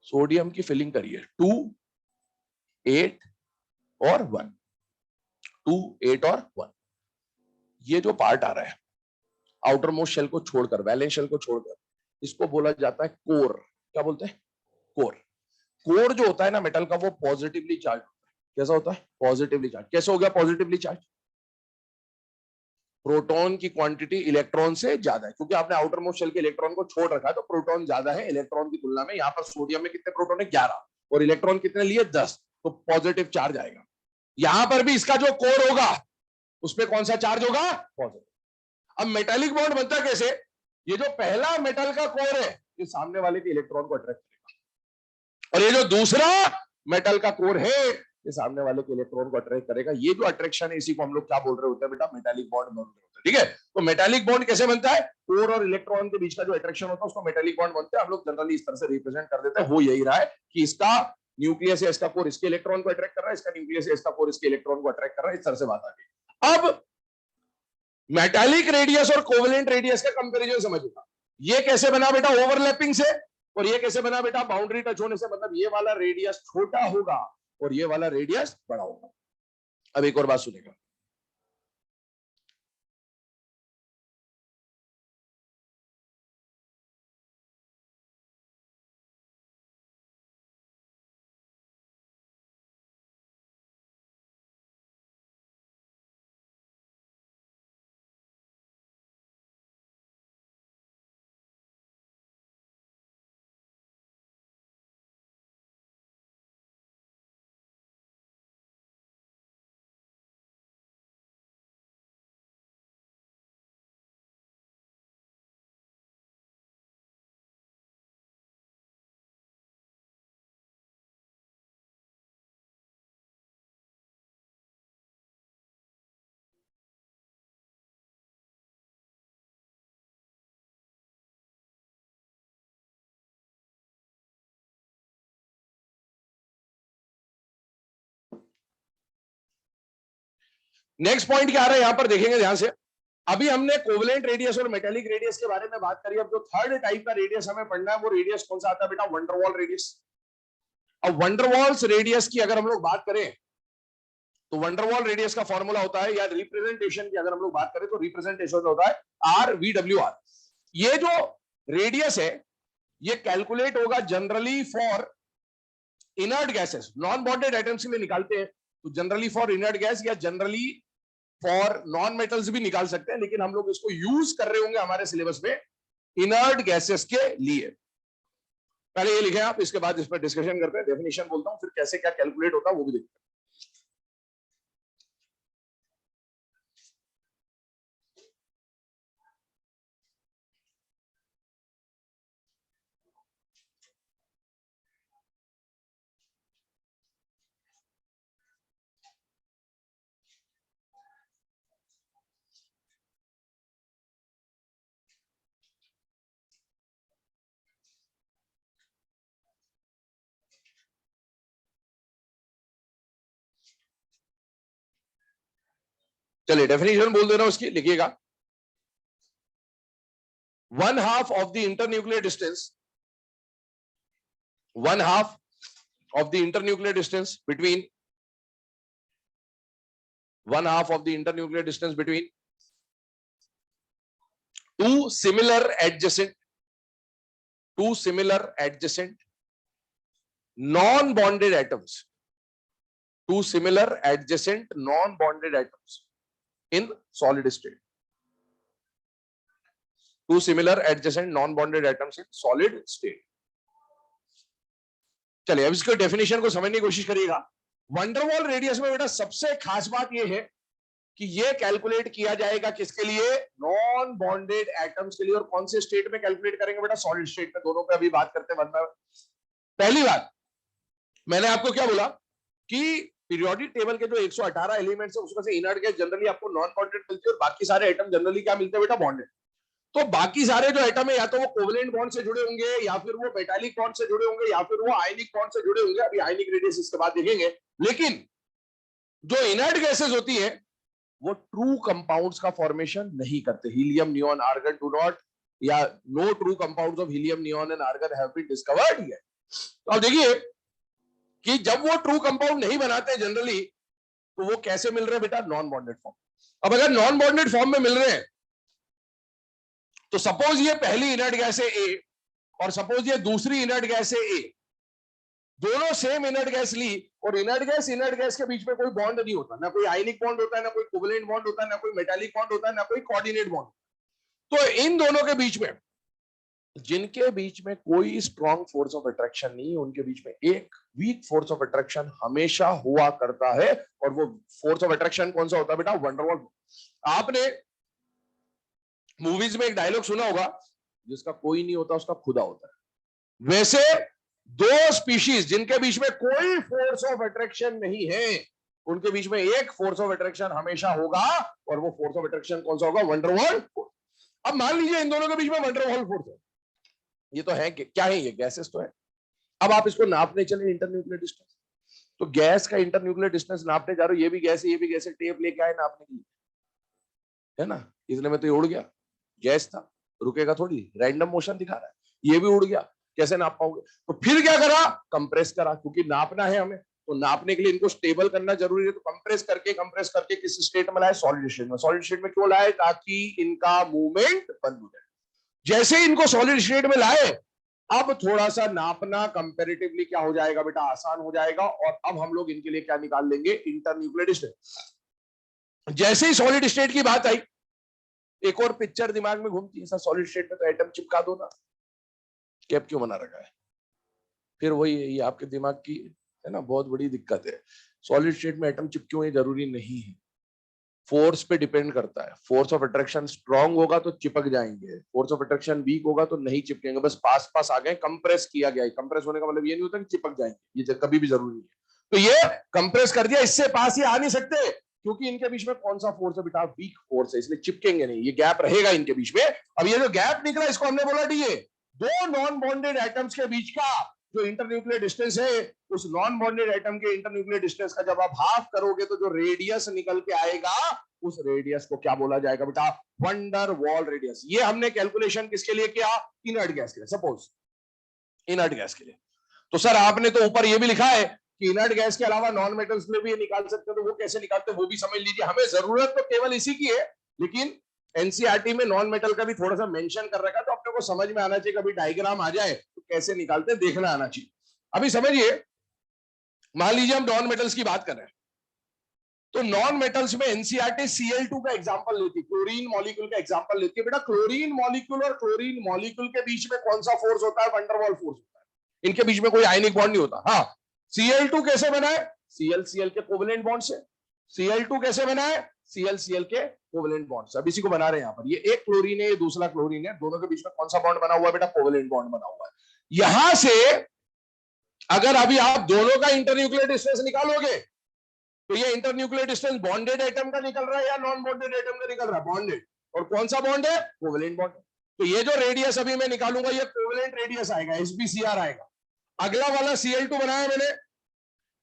सोडियम की फिलिंग करिए 2, 8 और 1, 2, 8 और 1। ये जो पार्ट आ रहा है आउटर मोस्ट शेल को छोड़कर, वैलेंस शेल को छोड़कर, इसको बोला जाता है कोर। क्या बोलते हैं, कोर। कोर जो होता है ना मेटल का, वो पॉजिटिवली चार्ज होता है। कैसा होता है, पॉजिटिवली चार्ज। कैसे हो गया पॉजिटिवली चार्ज, प्रोटॉन की क्वांटिटी इलेक्ट्रॉन से ज्यादा है, क्योंकि आपने आउटर मोस्ट शेल के इलेक्ट्रॉन को छोड़ रखा है, तो प्रोटॉन ज्यादा है इलेक्ट्रॉन की तुलना में। यहां पर सोडियम में कितने प्रोटॉन है, 11, और इलेक्ट्रॉन कितने लिए, 10, तो पॉजिटिव चार्ज आएगा। यहां पर भी इसका जो कोर होगा उसमें कौन सा चार्ज होगा, पॉजिटिव। अब मेटालिक बॉन्ड बनता कैसे, ये जो पहला मेटल का कोर है ये सामने वाले के इलेक्ट्रॉन को अट्रैक्ट करेगा, और ये जो दूसरा मेटल का कोर है ये सामने वाले के इलेक्ट्रॉन को अट्रैक्ट करेगा। ये जो अट्रैक्शन है इसी को हम लोग क्या बोल रहे होते हैं बेटा, मेटालिक बॉन्ड बोल रहे होते हैं। ठीक है, तो मेटालिक बॉन्ड कैसे बनता है, कोर और इलेक्ट्रॉन के बीच का जो अट्रैक्शन होता है उसको मेटालिक बॉन्ड बनता है। हम लोग जनरली इस तरह से रिप्रेजेंट कर देते हैं। हो यही रहा है कि इसका न्यूक्लियस है, इसका कोर इसके इलेक्ट्रॉन को अट्रैक्ट कर रहा है, इसका न्यूक्लियस है, इसका कोर इसके इलेक्ट्रॉन को अट्रैक्ट कर रहा है। इस तरह से बात आ गई। अब मेटालिक रेडियस और कोवेलेंट रेडियस का कंपैरिजन समझिएगा। ये कैसे बना बेटा, ओवरलैपिंग से, और ये कैसे बना बेटा, बाउंड्री टच होने से। मतलब ये वाला रेडियस छोटा होगा और ये वाला रेडियस बड़ा होगा। अब एक और बात सुनेगा, नेक्स्ट पॉइंट क्या आ रहा है यहां पर देखेंगे ध्यान से। अभी हमने कोवेलेंट रेडियस और मेटालिक रेडियस के बारे में बात करी। अब जो थर्ड टाइप का रेडियस हमें पढ़ना है वो रेडियस कौन सा आता है बेटा, वंडरवॉल रेडियस। अब वंडरवॉल्स रेडियस की अगर हम लोग बात करें तो वंडरवॉल रेडियस का फॉर्मूला होता है, या रिप्रेजेंटेशन की अगर हम लोग बात करें तो रिप्रेजेंटेशन होता है RVWR। ये जो रेडियस है ये कैलकुलेट होगा generally for inert gases, non bonded atoms के लिए निकालते हैं। तो जनरली फॉर इनर्ट गैस या जनरली फॉर नॉन मेटल्स भी निकाल सकते हैं, लेकिन हम लोग इसको यूज कर रहे होंगे हमारे सिलेबस में इनर्ट गैसेस के लिए। पहले ये लिखे आप, इसके बाद इस पर डिस्कशन करते हैं, डेफिनेशन बोलता हूं, फिर कैसे क्या कैलकुलेट होता है वो भी देखते हैं। चलिए डेफिनेशन बोल दे रहा हूं उसकी, लिखिएगा। 1/2 of the internuclear distance, 1/2 of the internuclear distance between 1/2 of the internuclear distance between two similar adjacent non-bonded atoms, two similar adjacent non-bonded atoms in solid state, two similar adjacent non-bonded atoms in solid state। चलिए अब इसके डेफिनेशन को समझने की कोशिश करिएगा। वंडरवॉल रेडियस में बेटा सबसे खास बात यह है कि ये कैलकुलेट किया जाएगा किसके लिए, नॉन बॉन्डेड एटम्स के लिए। और कौन से स्टेट में कैलकुलेट करेंगे बेटा, सॉलिड स्टेट में। दोनों पे अभी बात करते हैं वरना। पहली बात मैंने आपको क्या बोला कि पीरियोडिक टेबल के जो 118 एलिमेंट्स है उसमें से इनर्ट गैस जनरली आपको नॉन बॉन्डेड मिलती है और बाकी सारे एटम जनरली क्या मिलते हैं बेटा, बॉन्डेड। तो बाकी सारे जो एटम है या तो वो कोवलेंट बॉन्ड से जुड़े होंगे या फिर वो मेटालिक बॉन्ड से जुड़े होंगे या फिर वो आयनिक बॉन्ड से जुड़े होंगे। अभी आयनिक रेडियस इसके बाद देखेंगे। लेकिन जो इनर्ट गैसेस होती है वो ट्रू कंपाउंड्स का फॉर्मेशन नहीं करते। Helium, neon, argon do not, या no true compounds of helium, neon and argon have been discovered here. तो अब देखिए कि जब वो ट्रू कंपाउंड नहीं बनाते जनरली तो वो कैसे मिल रहे हैं बेटा, नॉन बॉन्डेड फॉर्म। अब अगर नॉन बॉन्डेड फॉर्म में मिल रहे हैं तो सपोज ये पहली इनर्ट गैस है ए और सपोज ये दूसरी इनर्ट गैस है ए, दोनों सेम इनर्ट गैस ली और इनर्ट गैस के बीच में कोई बॉन्ड नहीं होता, ना कोई आयनिक बॉन्ड होता है, ना कोई कोवलेंट बॉन्ड होता है, ना कोई मेटालिक बॉन्ड होता है, ना कोई कोऑर्डिनेट बॉन्ड। तो इन दोनों के बीच में, जिनके बीच में कोई स्ट्रॉन्ग फोर्स ऑफ अट्रैक्शन नहीं है, उनके बीच में एक वीक फोर्स ऑफ अट्रैक्शन हमेशा हुआ करता है। और वो फोर्स ऑफ अट्रैक्शन कौन सा होता है बेटा, वंडरवॉल। आपने मूवीज में एक डायलॉग सुना होगा, जिसका कोई नहीं होता उसका खुदा होता है। वैसे दो स्पीशीज जिनके बीच में कोई फोर्स ऑफ अट्रैक्शन नहीं है, उनके बीच में एक फोर्स ऑफ अट्रैक्शन हमेशा होगा और वो फोर्स ऑफ अट्रैक्शन कौन सा होगा, वंडरवॉल फोर्स। अब मान लीजिए इन दोनों के बीच में वंडरवॉल फोर्स है, ये तो है क्या है, ये गैसेस तो है। अब आप इसको नापने चले इंटरन्यूक्लियर डिस्टेंस, तो गैस का इंटरन्यूक्लियर डिस्टेंस नापने जा रहे हो, ये भी गैस है ये भी गैस है, टेप लेके आए नापने के लिए, है ना। इतने में तो ये उड़ गया, गैस था, रुकेगा थोड़ी, रैंडम मोशन दिखा रहा है, ये भी उड़ गया, कैसे नाप पाओगे। तो फिर क्या करा, कंप्रेस करा, क्योंकि नापना है हमें, तो नापने के लिए इनको स्टेबल करना जरूरी है। तो कंप्रेस करके किस स्टेट में लाए, सॉलिड स्टेट में। सॉलिड स्टेट में क्यों लाए, ताकि इनका मूवमेंट बंद हो जाए। जैसे इनको सॉलिड स्टेट में लाए, अब थोड़ा सा नापना कंपैरेटिवली क्या हो जाएगा बेटा, आसान हो जाएगा। और अब हम लोग इनके लिए क्या निकाल लेंगे, इंटरन्यूक्लियर डिस्टेंस। जैसे ही सॉलिड स्टेट की बात आई, एक और पिक्चर दिमाग में घूमती है, सॉलिड स्टेट में तो एटम चिपका दो ना, कैप क्यों बना रखा है। फिर वही ये आपके दिमाग की है ना बहुत बड़ी दिक्कत है। सॉलिड स्टेट में एटम चिपके हुए जरूरी नहीं है, फोर्स पे डिपेंड करता है। फोर्स ऑफ अट्रैक्शन स्ट्रांग होगा तो चिपक जाएंगे, फोर्स ऑफ अट्रैक्शन वीक होगा तो नहीं चिपकेंगे, बस पास पास आ गए, कंप्रेस किया गया है। कंप्रेस होने का मतलब ये नहीं होता कि चिपक जाएंगे, ये कभी भी जरूरी नहीं है। तो ये कंप्रेस कर दिया, इससे पास ही आ नहीं सकते क्योंकि इनके बीच में कौन सा फोर्स है बेटा, वीक फोर्स है, इसलिए चिपकेंगे नहीं, ये गैप रहेगा इनके बीच में। अब ये जो गैप निकला इसको हमने बोला डीए, दो नॉन बॉन्डेड एटम्स के बीच का जो इंटरन्यूक्लियर डिस्टेंस है, उस नॉन बॉन्डेड एटम के इंटरन्यूक्लियर डिस्टेंस का जब आप हाफ करोगे तो जो रेडियस निकल के आएगा, उस रेडियस को क्या बोला जाएगा बेटा, वंडर वॉल रेडियस। ये हमने कैलकुलेशन किसके लिए किया, इनर्ट गैस के लिए। सपोज इनर्ट गैस के लिए, तो सर आपने तो ऊपर ये भी लिखा है कि इनर्ट गैस के अलावा नॉन मेटल्स में भी ये निकाल सकते हो, तो वो कैसे निकालते हैं वो भी समझ लीजिए। हमें जरूरत तो केवल इसी की है, लेकिन एनसीईआरटी में नॉन मेटल का भी थोड़ा सा मेंशन कर रखा है, तो अपने को समझ में आना चाहिए, कभी डायग्राम आ जाए तो कैसे निकालते हैं देखना आना चाहिए। अभी समझिए, मान लीजिए हम नॉन मेटल्स की बात कर रहे हैं, तो नॉन मेटल्स में एनसीईआरटी Cl2 का एग्जांपल लेती है, क्लोरीन मॉलिक्यूल का एग्जांपल लेती है। बेटा क्लोरीन मॉलिक्यूल और क्लोरीन मॉलिक्यूल के बीच में कौन सा फोर्स होता है? वंडरवॉल फोर्स होता है। इनके बीच में कोई आयनिक बॉन्ड नहीं होता। हाँ, Cl2 कैसे बना है? Cl के कोवेलेंट बॉन्ड से। Cl2 कैसे बना है? Cl के कोवेलेंट बॉन्ड से। अब इसी को बना रहे हैं यहाँ पर। ये एक क्लोरीन है, ये दूसरा क्लोरीन है, दोनों के बीच में कौन सा बॉन्ड बना हुआ है? बेटा कोवेलेंट बॉन्ड बना हुआ है। यहां से अगर अभी आप दोनों का इंटरन्यूक्लियर डिस्टेंस निकालोगे तो ये इंटरन्यूक्लियर डिस्टेंस बॉन्डेड एटम का निकल रहा है या नॉन बॉन्डेड एटम का निकल रहा है? बॉन्डेड। और कौन सा बॉन्ड है? Covalent bond. तो ये जो रेडियस अभी मैं निकालूंगा ये कोवेलेंट रेडियस आएगा, SbCr आएगा। अगला वाला Cl2 बनाया मैंने,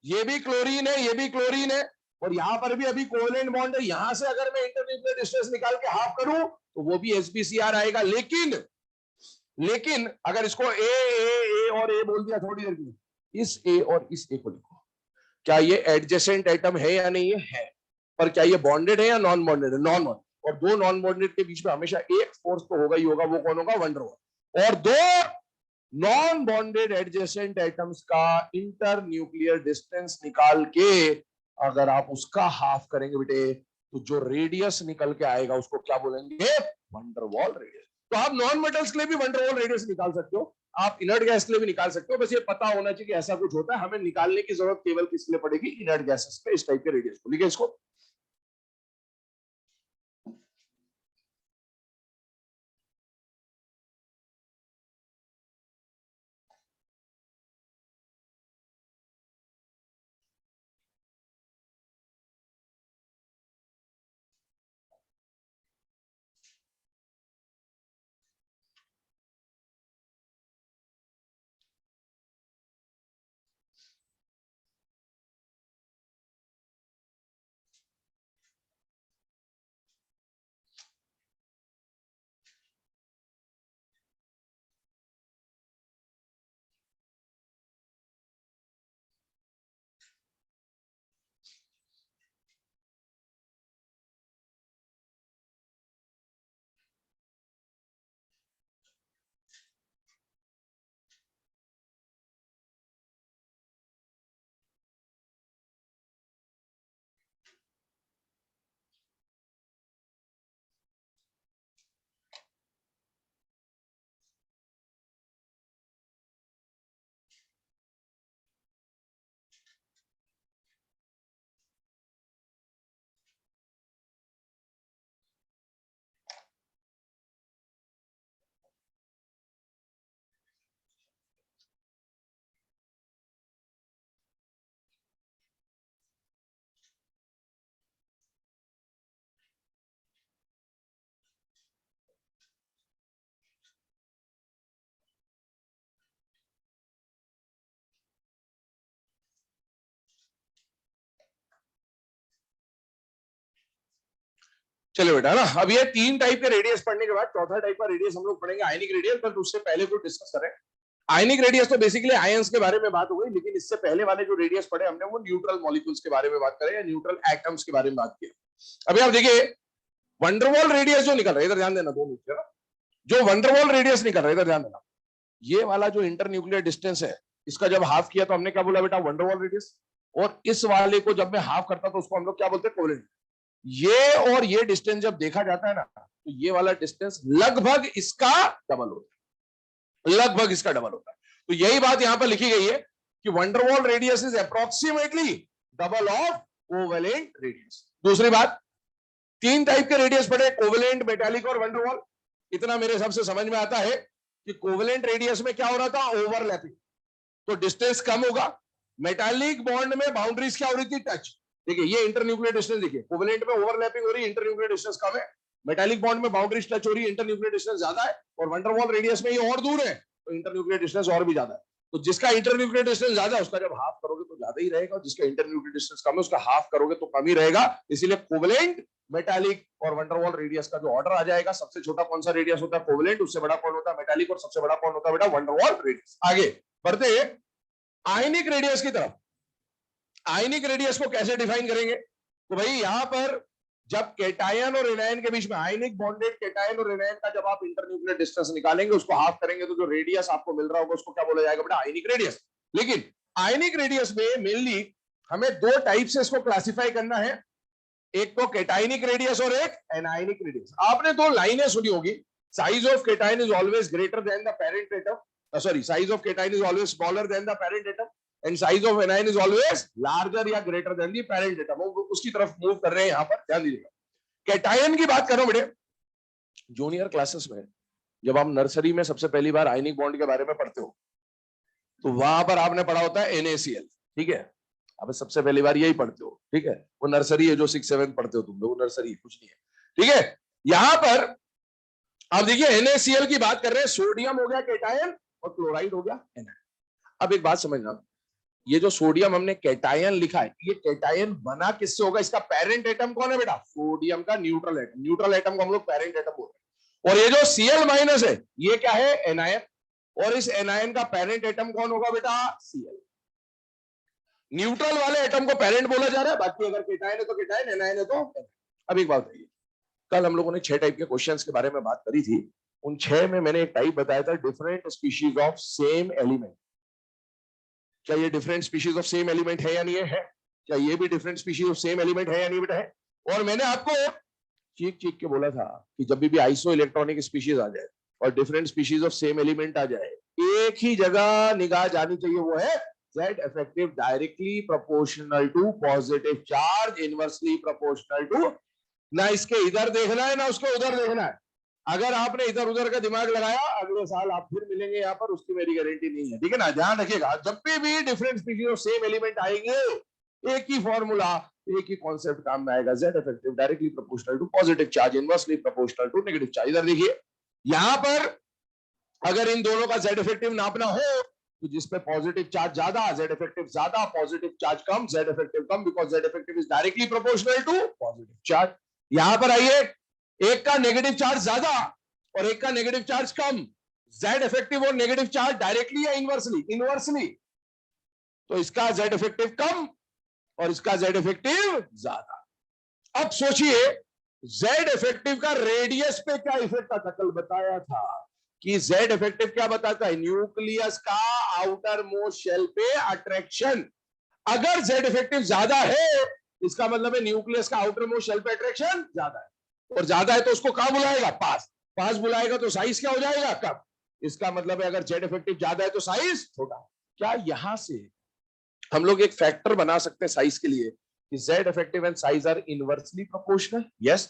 ये भी क्लोरीन है, ये भी क्लोरीन है, और यहां पर भी अभी कोवेलेंट बॉन्ड है। यहां से अगर मैं इंटरन्यूक्लियर डिस्टेंस निकाल के हाफ करूं तो वो भी SbCr आएगा। लेकिन अगर इसको ए और ए बोल दिया थोड़ी देर के लिए, इस ए और इस ए को लिखो, क्या ये एडजेसेंट एटम है या नहीं है? पर क्या ये बॉन्डेड है या नॉन बॉन्डेड है? Non bonded. और दो नॉन बॉन्डेड के बीच में हमेशा एक फोर्स तो होगा ही होगा, वो कौन होगा? वंडरवॉल। और दो नॉन बॉन्डेड एडजेसेंट एटम्स का इंटर न्यूक्लियर डिस्टेंस निकाल के अगर आप उसका हाफ करेंगे बेटे, तो जो रेडियस निकल के आएगा उसको क्या बोलेंगे? Van der Waals radius. तो आप नॉन मेटल्स के लिए भी वंडरवॉल रेडियस निकाल सकते हो, आप इनर्ट गैस के लिए भी निकाल सकते हो। बस ये पता होना चाहिए कि ऐसा कुछ होता है। हमें निकालने की जरूरत केवल किसके लिए पड़ेगी? इनर्ट गैसेस के इस टाइप के रेडियस को। लिखिए इसको। चलो बेटा ना, अब ये तीन टाइप के रेडियस पढ़ने के बाद चौथा टाइप का रेडियस हम लोग पढ़ेंगे आयनिक रेडियस। पर उससे पहले को डिस्कस करें आयनिक रेडियस, तो बेसिकली आयंस के बारे में बात हो गई। लेकिन इससे पहले वाले जो रेडियस पढ़े हमने वो न्यूट्रल मॉलिक्यूल्स के बारे में बात करें या न्यूट्रल एटम्स के बारे में बात की। अभी आप देखिए वंडरवॉल रेडियस जो निकल रहा है, इधर ध्यान देना 2 मिनट, जो वंडरवॉल रेडियस निकल रहा है इधर ध्यान देना, ये वाला जो इंटर न्यूक्लियर डिस्टेंस है इसका जब हाफ किया तो हमने क्या बोला बेटा? Van der Waals radius. और इस वाले को जब मैं हाफ करता तो उसको हम लोग क्या बोलते हैं? कोवेलेंट। ये और ये डिस्टेंस जब देखा जाता है ना, तो ये वाला डिस्टेंस लगभग इसका डबल होता है, लगभग इसका डबल होता है। तो यही बात यहां पर लिखी गई है कि van der Waals radius is approximately double of covalent radius. दूसरी बात, 3 टाइप के रेडियस पड़े, कोवेलेंट, मेटालिक और वंडरवॉल। इतना मेरे हिसाब से समझ में आता है कि कोवेलेंट रेडियस में क्या हो रहा था? ओवरलैपिंग, तो डिस्टेंस कम होगा। मेटालिक बॉन्ड में बाउंड्रीज क्या हो रही थी? टच। देखिए ये इंटरन्यूक्लियर डिस्टेंस, देखिए कोवेलेंट में ओवरलैपिंग हो रही है, इंटरन्यूक्लियर डिस्टेंस कम है। मेटालिक बॉन्ड में बाउंड्रीज टच हो रही है, इंटरन्यूक्लियर डिस्टेंस ज्यादा है। और वंडरवॉल रेडियस में ये और दूर है तो इंटरन्यूक्लियर डिस्टेंस और भी ज्यादा है। तो जिसका इंटरन्यूक्लियर डिस्टेंस ज्यादा है उसका जब हाफ करोगे तो ज्यादा ही रहेगा, जिसका इंटरन्यूक्लियर डिस्टेंस कम है उसका हाफ करोगे तो कम ही रहेगा। इसीलिए कोवेलेंट, मेटालिक और वंडरवॉल रेडियस का जो ऑर्डर आ जाएगा, सबसे छोटा कौन सा रेडियस होता है? कोवेलेंट, उससे बड़ा कौन होता है? मेटालिक, और सबसे बड़ा कौन होता है बेटा? Van der Waals radius. आगे बढ़ते हैं आयनिक रेडियस की तरफ। आयनिक रेडियस को कैसे डिफाइन करेंगे? तो भाई यहां पर जब केटायन और एनायन के बीच में, आयनिक बॉन्डेड केटायन और एनायन का जब आप इंटरन्यूक्लियर डिस्टेंस निकालेंगे, उसको हाफ करेंगे, तो जो रेडियस आपको मिल रहा होगा उसको क्या बोला जाएगा बेटा? Ionic radius. लेकिन आयनिक रेडियस में मेनली हमें 2 टाइप से इसको क्लासिफाई करना है। एक तो कैटाइनिक रेडियस और एक एनायनिक रेडियस। आपने दो लाइनें सुनी होगी, size of cation is always greater than the parent atom, sorry size of cation is always smaller than the parent atom and size of anion is always larger या greater than the parent atom. उसकी तरफ मूव कर रहे हैं यहां पर, ध्यान दीजिएगा। कैटायन की बात कर रहा हूं बेटे, जूनियर क्लासेस में जब आप नर्सरी में सबसे पहली बार आयनिक बॉन्ड के बारे में पढ़ते हो तो वहां पर आपने पढ़ा होता है NaCl, ठीक है, आप सबसे पहली बार यही पढ़ते हो, ठीक है, वो नर्सरी है जो 6-7 पढ़ते हो तुम लोग, नर्सरी कुछ नहीं है, ठीक है। यहां पर आप देखिए NaCl की बात कर रहे हैं, सोडियम हो गया कैटायन और क्लोराइड हो गया एनायन। अब एक बात समझना, ये जो सोडियम हमने कैटायन लिखा है, ये कैटायन बना किससे होगा? इसका पेरेंट एटम कौन है बेटा? सोडियम का न्यूट्रल एटम, न्यूट्रल एटम को हम लोग पेरेंट एटम बोलते हैं। और ये जो Cl- है ये क्या है? एनायन, और इस एनायन का पेरेंट एटम कौन होगा बेटा? Cl। न्यूट्रल वाले एटम को पेरेंट बोला जा रहा है, बाकी अगर कैटायन है तो कैटायन, एनायन है तो एनायन। अब एक बात बताइए, कल हम लोगों ने 6 टाइप के क्वेश्चंस के बारे में बात करी थी, उन 6 में मैंने एक टाइप बताया था different species of same element. क्या ये different species of same element है या नहीं है? क्या ये भी different species of same element है या नहीं बेटा? है। और मैंने आपको चीख चीख के बोला था कि जब भी आइसो इलेक्ट्रॉनिक स्पीशीज आ जाए और different species of same element आ जाए, एक ही जगह निगाह जानी चाहिए, वो है Z effective directly proportional to positive charge, inversely proportional to, ना इसके इधर देखना है ना उसके उधर देखना है। अगर आपने इधर उधर का दिमाग लगाया, अगले साल आप फिर मिलेंगे यहाँ पर, उसकी मेरी गारंटी नहीं है, ठीक है ना? ध्यान रखिएगा, जब भी different species of same element आएंगे, एक ही फॉर्मूला, एक ही कॉन्सेप्ट काम में आएगा, Z effective directly proportional to positive charge, inversely proportional to negative charge. इधर देखिए, यहां पर अगर इन दोनों का Z effective नापना हो तो जिसपे पॉजिटिव चार्ज ज्यादा, Z effective ज्यादा, पॉजिटिव चार्ज कम, Z effective कम, because Z effective is directly proportional to positive charge. यहां पर आइए, एक का नेगेटिव चार्ज ज्यादा और एक का नेगेटिव चार्ज कम, Z effective और नेगेटिव चार्ज डायरेक्टली या इनवर्सली? इनवर्सली, तो इसका Z effective कम और इसका Z effective ज्यादा। अब सोचिए, Z effective का रेडियस पे क्या इफेक्ट आता? कल बताया था कि Z effective क्या बताता है? न्यूक्लियस का आउटर मोस्ट शेल पे अट्रैक्शन। अगर Z effective ज्यादा है, इसका मतलब है न्यूक्लियस का आउटर मोस्ट शेल पे अट्रैक्शन ज्यादा है, और ज्यादा है तो उसको कहां बुलाएगा? पास। पास बुलाएगा तो साइज क्या हो जाएगा? कम। इसका मतलब है अगर Z effective ज्यादा है तो साइज छोटा। क्या यहां से हम लोग एक फैक्टर बना सकते हैं साइज के लिए कि Z effective and size are inversely proportional? Yes.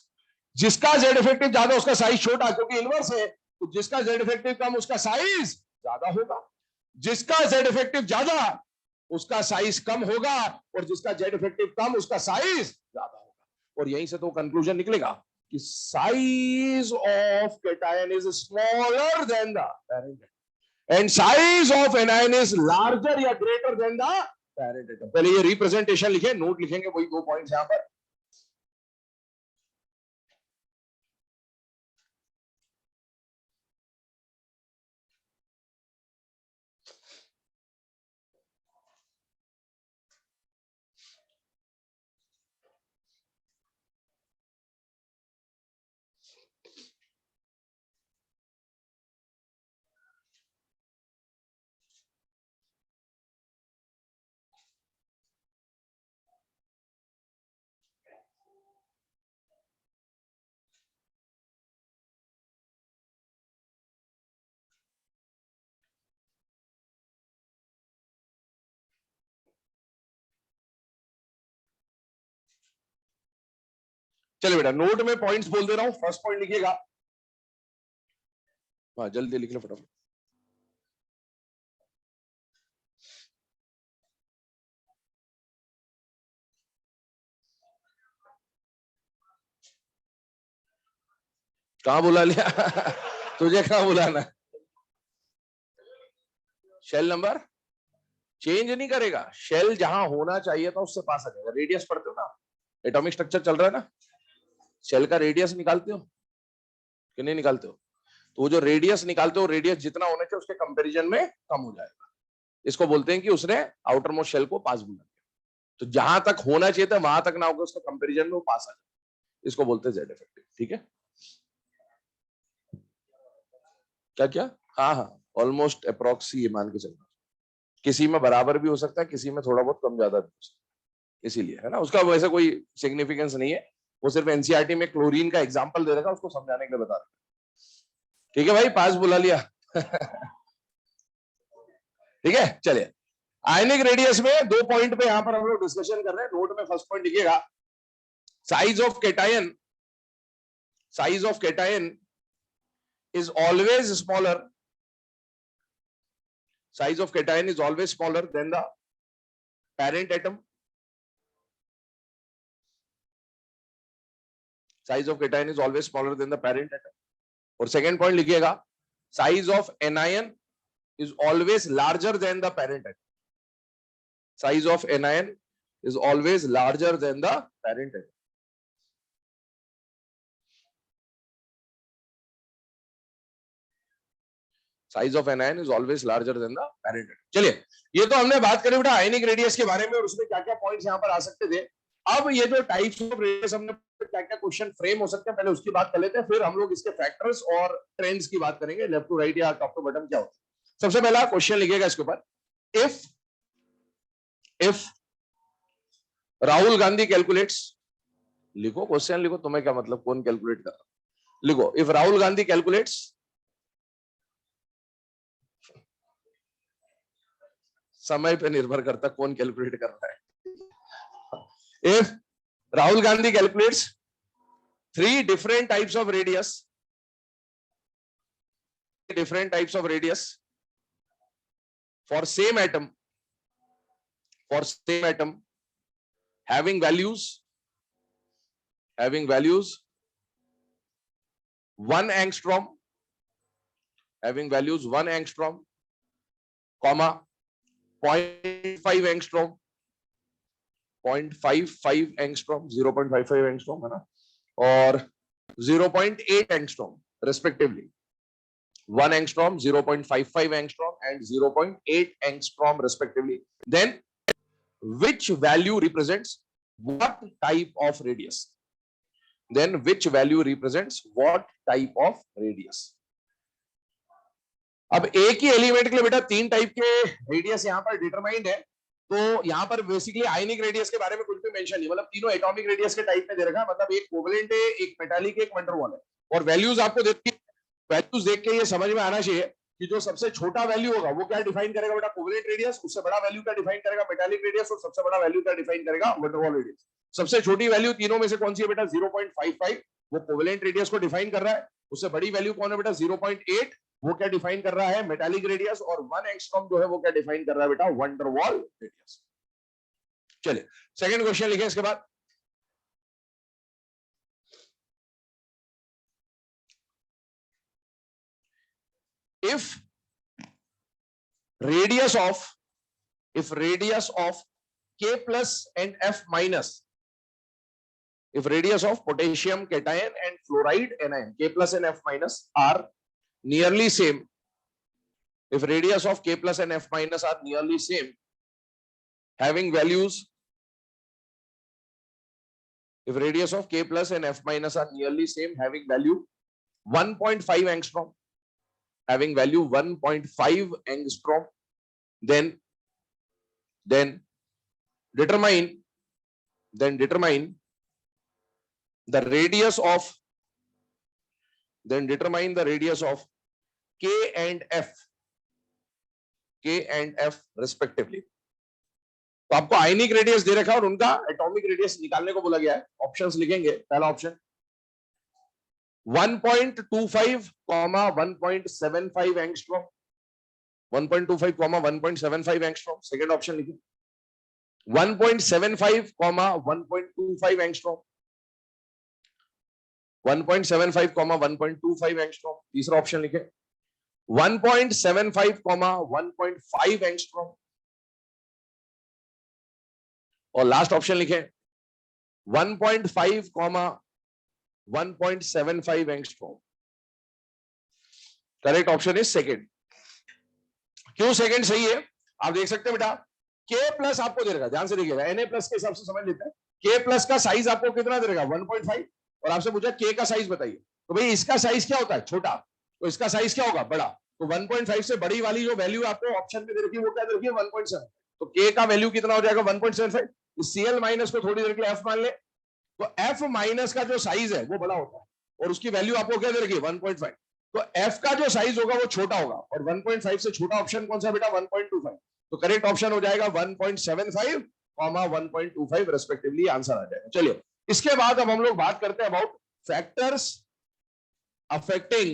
जिसका Z effective ज्यादा उसका साइज छोटा, क्योंकि इनवर्स है, तो जिसका Z effective कम उसका साइज ज्यादा होगा। जिसका Z effective ज्यादा उसका साइज कम होगा, और जिसका Z effective कम उसका साइज ज्यादा होगा। और यहीं से तो कंक्लूजन निकलेगा कि size of cation is smaller than the parent and size of anion is larger या greater than the parent atom. पहले ये रिप्रेजेंटेशन लिखे, नोट लिखेंगे, वही 2 पॉइंट्स यहां पर। चलिए बेटा, नोट में पॉइंट्स बोल दे रहा हूं। फर्स्ट पॉइंट लिखिएगा, हाँ जल्दी लिख लो फटाफट। कहां बुला लिया? तुझे कहां बुलाना? शेल नंबर चेंज नहीं करेगा, शेल जहां होना चाहिए था उससे पास आ जाएगा। रेडियस पढ़ते हो ना, एटॉमिक स्ट्रक्चर चल रहा है ना, शेल का रेडियस निकालते हो कि नहीं निकालते हो? तो वो जो रेडियस निकालते हो, रेडियस जितना होना चाहिए उसके कंपैरिजन में कम हो जाएगा। इसको बोलते हैं कि उसने आउटर मोस्ट शेल को पास बुला दिया। तो जहां तक होना चाहिए था वहां तक ना होगा, उसका कंपैरिजन में वो पास आ जाए, इसको बोलते हैं Z effective, ठीक है? क्या क्या? हाँ हाँ, ऑलमोस्ट अप्रोक्स ये मान के चलना, किसी में बराबर भी हो सकता है, किसी में थोड़ा बहुत कम ज्यादा भी हो सकता है, इसीलिए है ना, उसका वैसे कोई सिग्निफिकेंस नहीं है। वो सिर्फ एनसीईआरटी में क्लोरीन का एग्जांपल दे रखा, उसको समझाने के लिए बता रहा। ठीक है भाई, पास बुला लिया। ठीक है, चलिए। आयनिक रेडियस में 2 पॉइंट पे यहां पर हम लोग डिस्कशन कर रहे हैं। नोट में फर्स्ट पॉइंट लिखिएगा, size of cation, size of cation is always smaller, size of cation is always smaller than the parent atom, size of cation is always smaller than the parent atom. और second point लिखिएगा, size of anion is always larger than the parent atom, size of anion is always larger than the parent atom. Size of anion is always larger than the parent atom. चलिए, ये तो हमने बात करी बेटा आयनिक रेडियस के बारे में और उसमें क्या क्या पॉइंट्स यहां पर आ सकते थे। अब ये जो टाइप्स ऑफ रेडियस, हमने क्या क्या क्वेश्चन फ्रेम हो सकते हैं, पहले उसकी बात कर लेते हैं, फिर हम लोग इसके फैक्टर्स और ट्रेंड्स की बात करेंगे, लेफ्ट टू राइट या टॉप टू बॉटम क्या होता है। सबसे पहला क्वेश्चन लिखिएगा इसके ऊपर, इफ राहुल गांधी कैलकुलेट्स, लिखो क्वेश्चन लिखो, तुम्हें क्या मतलब कौन कैलकुलेट कर रहा, लिखो, इफ राहुल गांधी कैलकुलेट्स, समय पे निर्भर करता कौन कैलकुलेट कर रहा है। If Rahul Gandhi calculates 3 different types of radius, different types of radius for same atom, having values 1 angstrom, having values 1 angstrom, comma 0.5 angstrom, 0.55 angstrom, 0.55 angstrom है ना, और 0.8 angstrom respectively, 1 angstrom, 0.55 angstrom and 0.8 angstrom respectively. Then which value represents what type of radius? Then which value represents what type of radius? अब एक ही एलिमेंट के लिए बेटा 3 टाइप के रेडियस यहां पर डिटरमाइंड है, तो यहां पर बेसिकली आयनिक रेडियस के बारे में कुछ भी मेंशन नहीं, मतलब तीनों एटॉमिक रेडियस के टाइप में दे रखा है, मतलब एक कोवेलेंट है, एक मेटालिक है, एक वंडर वॉल है, और वैल्यूज आपको वैल्यूज देख के ये समझ में आना चाहिए कि जो सबसे छोटा वैल्यू होगा वो क्या डिफाइन करेगा बेटा, कोवेलेंट रेडियस, उससे बड़ा वैल्यू क्या डिफाइन करेगा, मेटालिक रेडियस, और सबसे बड़ा वैल्यू क्या डिफाइन करेगा, वंडर वॉल रेडियस। सबसे छोटी वैल्यू तीनों में से कौन सी है बेटा, 0.55, वो कोवेलेंट रेडियस को डिफाइन कर रहा है। उससे बड़ी वैल्यू कौन है बेटा, 0.8, वो क्या डिफाइन कर रहा है, मेटालिक रेडियस, और 1 एंगस्ट्रॉम जो है वो क्या डिफाइन कर रहा है बेटा, वंडर वॉल रेडियस। चलिए सेकंड क्वेश्चन लिखें इसके बाद, if radius of K plus and F minus, if radius of potassium cation and fluoride anion K plus and F minus are nearly same, if radius of K plus and F minus are nearly same, having values, if radius of K plus and F minus are nearly same, having value 1.5 angstrom, having value 1.5 angstrom, then determine the radius of K and F respectively. तो आपको आयनिक रेडियस दे रखा है और उनका एटॉमिक रेडियस निकालने को बोला गया है। ऑप्शंस लिखेंगे, पहला option 1.25, 1.75 angstrom, 1.25, 1.75 angstrom. Second option लिखिए 1.75, 1.25 एंगस्ट्रॉम, 1.75, 1.25 एंगस्ट्रॉम। तीसरा ऑप्शन लिखे 1.75, 1.5 एंगस्ट्रॉम, और लास्ट ऑप्शन लिखे 1.5, 1.75 angstrom. Correct option is second. क्यों सेकंड सही है आप देख सकते हैं बेटा, K प्लस आपको दे रखा, ध्यान से देखिएगा, Na प्लस के हिसाब से समझ लेते हैं। K प्लस का साइज आपको कितना दे रखा, 1.5, और आपसे पूछा K का साइज बताइए, तो भाई इसका साइज क्या होता है, छोटा, तो इसका साइज क्या होगा, बड़ा। तो 1.5 से बड़ी वाली जो वैल्यू आपको ऑप्शन में दे रखी है वो क्या दे रखी है, 1.7। तो K का वैल्यू कितना हो जाएगा, 1.75। इस Cl माइनस को थोड़ी देर के लिए F मान ले, तो एफ माइनस का जो साइज है वो बड़ा होता है और उसकी वैल्यू आपको क्या दे रखी है 1.5। तो एफ का जो साइज होगा वो छोटा होगा और 1.5 से छोटा ऑप्शन कौन सा बेटा 1.25। तो करेक्ट ऑप्शन हो जाएगा 1.75 कॉमा 1.25 रेस्पेक्टिवली आंसर आ जाएगा। चलिए इसके बाद अब हम लोग बात करते हैं about factors affecting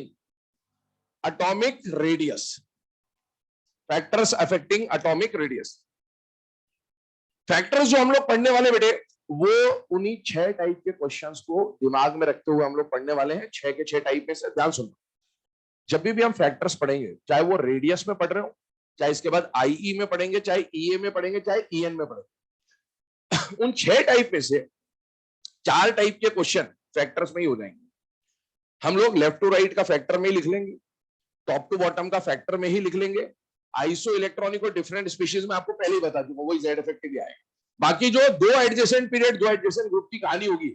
atomic radius. Factors affecting atomic radius, factors जो हम लोग पढ़ने वाले बेटे वो उन्हीं 6 टाइप के क्वेश्चंस को दिमाग में रखते हुए हम लोग पढ़ने वाले हैं। 6 के 6 टाइप में से ध्यान सुनना, जब भी हम फैक्टर्स पढ़ेंगे चाहे वो रेडियस में पढ़ रहे हो, चाहे इसके बाद आईई में पढ़ेंगे, चाहे ईए में पढ़ेंगे, चाहे ईएन में पढ़ेंगे, उन 6 टाइप में से 4 टाइप के क्वेश्चन फैक्टर्स में ही हो जाएंगे। हम लोग लेफ्ट टू राइट का फैक्टर में ही लिख लेंगे, टॉप टू बॉटम का फैक्टर में ही लिख लेंगे, आइसो इलेक्ट्रॉनिक और डिफरेंट स्पीशीज में आपको पहले ही बता दूंगा वही जेड इफेक्टिव आएगा। बाकी जो दो एडजेसेंट पीरियड, दो एडजेसेंट ग्रुप की कहानी होगी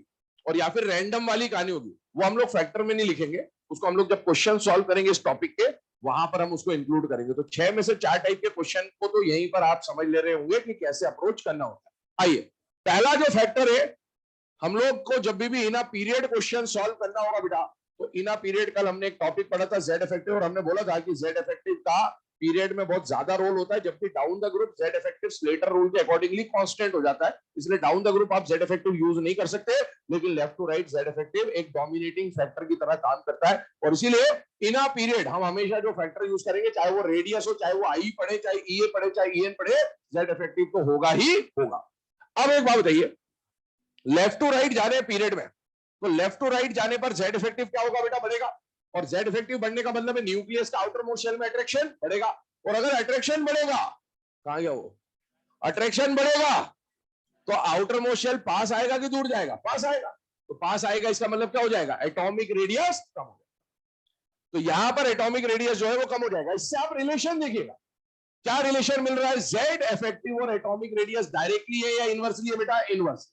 और या फिर रैंडम वाली कहानी होगी वो हम लोग फैक्टर में नहीं लिखेंगे, उसको हम लोग जब क्वेश्चन सॉल्व करेंगे इस टॉपिक के वहां पर हम उसको इंक्लूड करेंगे। तो 6 में से 4 टाइप के क्वेश्चन को तो यहीं पर आप समझ ले रहे होंगे कि कैसे अप्रोच करना होता है। आइए पहला जो फैक्टर है, हम लोग को जब भी इना पीरियड क्वेश्चन सॉल्व करना होगा बेटा, तो इना पीरियड कल हमने एक टॉपिक पढ़ा था जेड इफेक्टिव और हमने बोला था कि जेड इफेक्टिव का पीरियड में बहुत ज्यादा रोल होता है, जबकि down the group Z effective Slater rule के अकॉर्डिंगली कांस्टेंट हो जाता है। इसलिए डाउन द ग्रुप आप जेड इफेक्टिव यूज नहीं कर सकते, लेकिन left to right Z effective एक डोमिनेटिंग फैक्टर की तरह काम करता है। और इसीलिए इना पीरियड हम हमेशा जो फैक्टर यूज करेंगे, चाहे वो रेडियस हो, चाहे वो आई पढ़े, चाहे ईए पढ़े, चाहे ईएन पढ़े, जेड इफेक्टिव तो होगा ही होगा। अब एक बात बताइए, लेफ्ट टू राइट जा रहे हैं पीरियड में, तो लेफ्ट टू राइट जाने पर जेड इफेक्टिव क्या होगा बेटा, बढ़ेगा। और जेड इफेक्टिव बढ़ने का मतलब है न्यूक्लियस का आउटर मोस्ट शेल में अट्रैक्शन बढ़ेगा। और अगर अट्रैक्शन बढ़ेगा, कहां गया वो, अट्रैक्शन बढ़ेगा तो आउटर मोस्ट शेल पास आएगा कि दूर जाएगा, पास आएगा। तो पास आएगा इसका मतलब क्या हो जाएगा, एटॉमिक रेडियस कम हो जाएगा। तो यहां पर एटॉमिक रेडियस जो है वो कम हो जाएगा। इससे आप रिलेशन देखिएगा, क्या रिलेशन मिल रहा है, जेड इफेक्टिव और एटॉमिक रेडियस डायरेक्टली है या इनवर्सली है बेटा, इनवर्स।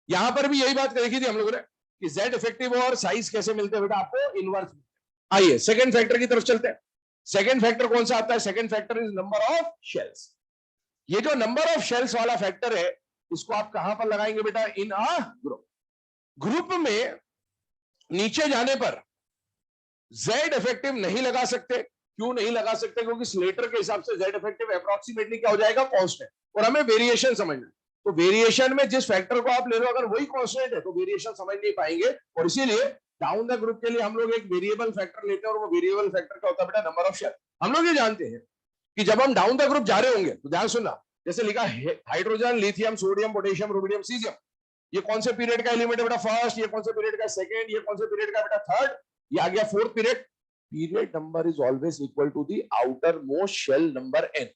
यहां पर भी यही बात देखी थी हम लोगों ने कि जेड इफेक्टिव और साइज कैसे मिलते हैं बेटा, आपको इनवर्स। आइए सेकंड फैक्टर की तरफ चलते हैं। सेकंड फैक्टर कौन सा आता है, second factor is number of shells. ये जो नंबर ऑफ शेल्स वाला फैक्टर है इसको आप कहां पर लगाएंगे बेटा, इन अ ग्रुप। ग्रुप में नीचे जाने पर जेड इफेक्टिव नहीं लगा सकते। क्यों नहीं लगा सकते, क्योंकि स्लेटर के हिसाब से जेड इफेक्टिव अप्रोक्सीमेटली क्या हो जाएगा, कांस्टेंट। और हमें वेरिएशन समझना है, तो वेरिएशन में जिस फैक्टर को आप ले रहे हो अगर वही कांस्टेंट है तो वेरिएशन समझ नहीं पाएंगे। और इसीलिए डाउन द ग्रुप के लिए हम लोग एक वेरिएबल फैक्टर लेते हैं और वो वेरिएबल फैक्टर क्या होता है बेटा, नंबर ऑफ शेल। हम लोग ये जानते हैं कि जब हम डाउन द ग्रुप जा रहे होंगे तो ध्यान सुनना, जैसे लिखा hydrogen, lithium, sodium, potassium, rubidium, caesium, ये कौन से पीरियड का एलिमेंट है बेटा, फर्स्ट। ये कौन से पीरियड का सेकंड। ये कौन से पीरियड का बेटा, थर्ड। ये आ गया fourth period. Period number is always equal to the outermost shell number n।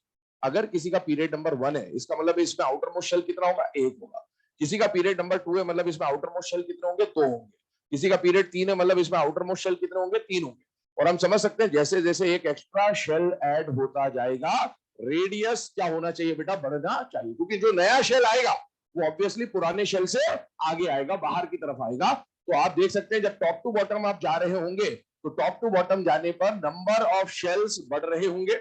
अगर किसी का पीरियड नंबर 1 है इसका मतलब इसमें आउटर मोस्ट शेल कितना होगा, 1 होगा। किसी का पीरियड नंबर 2 है मतलब इसमें आउटर मोस्ट शेल कितने होंगे, 2 होंगे। किसी का पीरियड 3 है मतलब इसमें आउटर मोस्ट शेल कितने होंगे, 3 होंगे। और हम समझ सकते हैं जैसे जैसे एक एक्स्ट्रा शेल ऐड होता जाएगा रेडियस क्या होना चाहिए बेटा, बढ़ना चाहिए। क्योंकि जो नया शेल आएगा वो ऑब्वियसली पुराने शेल से आगे आएगा, बाहर की तरफ आएगा। तो आप देख सकते हैं जब टॉप टू बॉटम आप जा रहे होंगे तो टॉप टू बॉटम जाने पर नंबर ऑफ शेल्स बढ़ रहे होंगे।